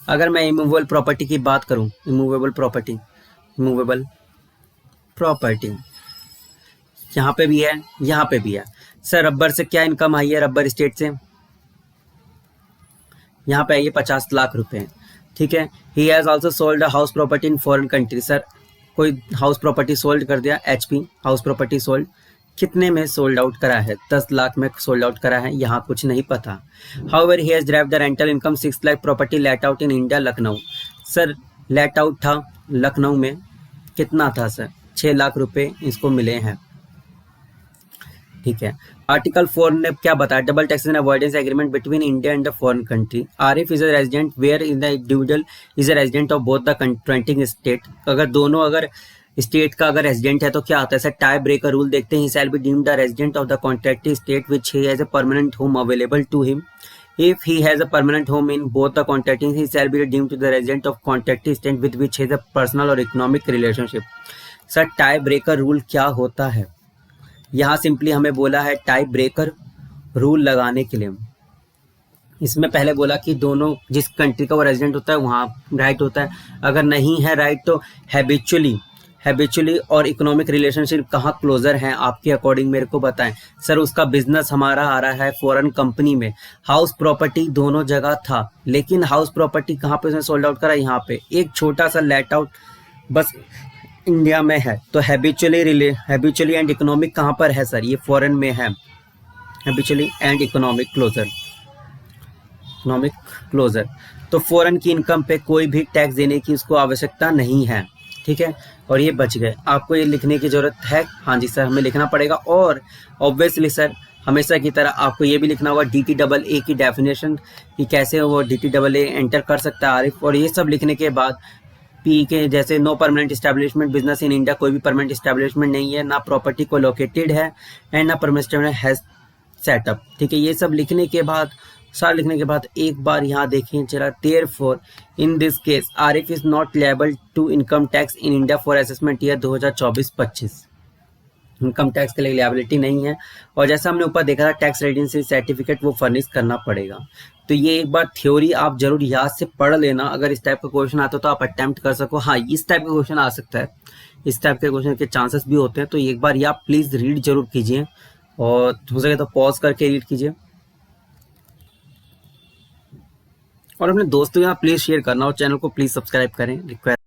अगर मैं इमूवेबल प्रॉपर्टी की बात करूं, इमूवेबल प्रॉपर्टी यहाँ पे भी है, यहाँ पे भी है। सर रबर से क्या इनकम आई है, रबर स्टेट से यहाँ पे आई है 50 लाख रुपए, ठीक है। He has also sold a house property in foreign country. Sir कोई हाउस प्रॉपर्टी सोल्ड कर दिया, HP हाउस प्रॉपर्टी सोल्ड, कितने में सोल्ड आउट करा है, 10 लाख में सोल्ड आउट करा है, यहाँ कुछ नहीं पता। However he has drive the rental income 6 lakh property let out in India Lucknow. Sir let out था लखनऊ में, कितना था सर, 6 लाख रुपए इसको मिले हैं, ठीक है। आर्टिकल 4 ने क्या बताया, double taxation avoidance agreement between India and the foreign country. Arif is a resident where in the individual is a resident of both the contracting state. अगर दोनों अगर स्टेट का अगर रेजिडेंट है तो क्या होता है सर, टाई ब्रेकर रूल देखते हैं। He shall be deemed the resident of the contracting state which he has a permanent home available to him. If he has a permanent home in both the contracting, he shall be deemed to the resident of contracting state with which he has a personal or economic relationship. Sir tie breaker rule क्या होता है, यहाँ सिंपली हमें बोला है टाई ब्रेकर रूल लगाने के लिए। इसमें पहले बोला कि दोनों जिस कंट्री का वो रेजिडेंट होता है वहाँ राइट होता है, अगर नहीं है राइट तो हैबिचुअली और इकोनॉमिक रिलेशनशिप कहाँ क्लोजर हैं आपके अकॉर्डिंग मेरे को बताएं। सर उसका बिजनेस हमारा आ रहा है फॉरेन कंपनी में, हाउस प्रॉपर्टी दोनों जगह था, लेकिन हाउस प्रॉपर्टी कहाँ पे उसने सोल्ड आउट करा, यहाँ पे एक छोटा सा लेट आउट बस इंडिया में है। तो हैबिचुअली एंड इकोनॉमिक कहाँ पर है सर, ये फॉरेन में है। हैबिचुअली एंड इकोनॉमिक क्लोजर, तो फॉरेन की इनकम पे कोई भी टैक्स देने की उसको आवश्यकता नहीं है, ठीक है। और ये बच गए, आपको ये लिखने की जरूरत है, हाँ जी सर हमें लिखना पड़ेगा। और ऑब्वियसली सर हमेशा की तरह आपको ये भी लिखना होगा DTAA की डेफिनेशन कि कैसे वो DTAA एंटर कर सकता है आरिफ। और ये सब लिखने के बाद पी के जैसे no permanent establishment business in India, कोई भी परमानेंट इस्टेब्लिशमेंट नहीं है, ना प्रॉपर्टी को लोकेटेड है एंड ना परमानेंट हैज सेटअप, ठीक है। ये सब लिखने के बाद एक बार यहाँ देखें जरा, therefore in this case Arif is not liable to income tax in India for assessment year 2024-25। Income tax के लिए लायबिलिटी नहीं है। और जैसा हमने ऊपर देखा था टैक्स रेजिडेंसी सर्टिफिकेट वो फर्निश करना पड़ेगा। तो ये एक बार थ्योरी आप जरूर याद से पढ़ लेना, अगर इस टाइप का क्वेश्चन आता है तो आप अटेम्प्ट कर सको। हाँ इस टाइप का क्वेश्चन आ सकता है, इस टाइप के क्वेश्चन के चांसेस भी होते हैं। तो एक बार ये आप प्लीज़ रीड जरूर कीजिए और हो सके तो पॉज करके रीड कीजिए और अपने दोस्तों के साथ प्लीज़ शेयर करना और चैनल को प्लीज़ सब्सक्राइब करें, रिक्वेस्ट।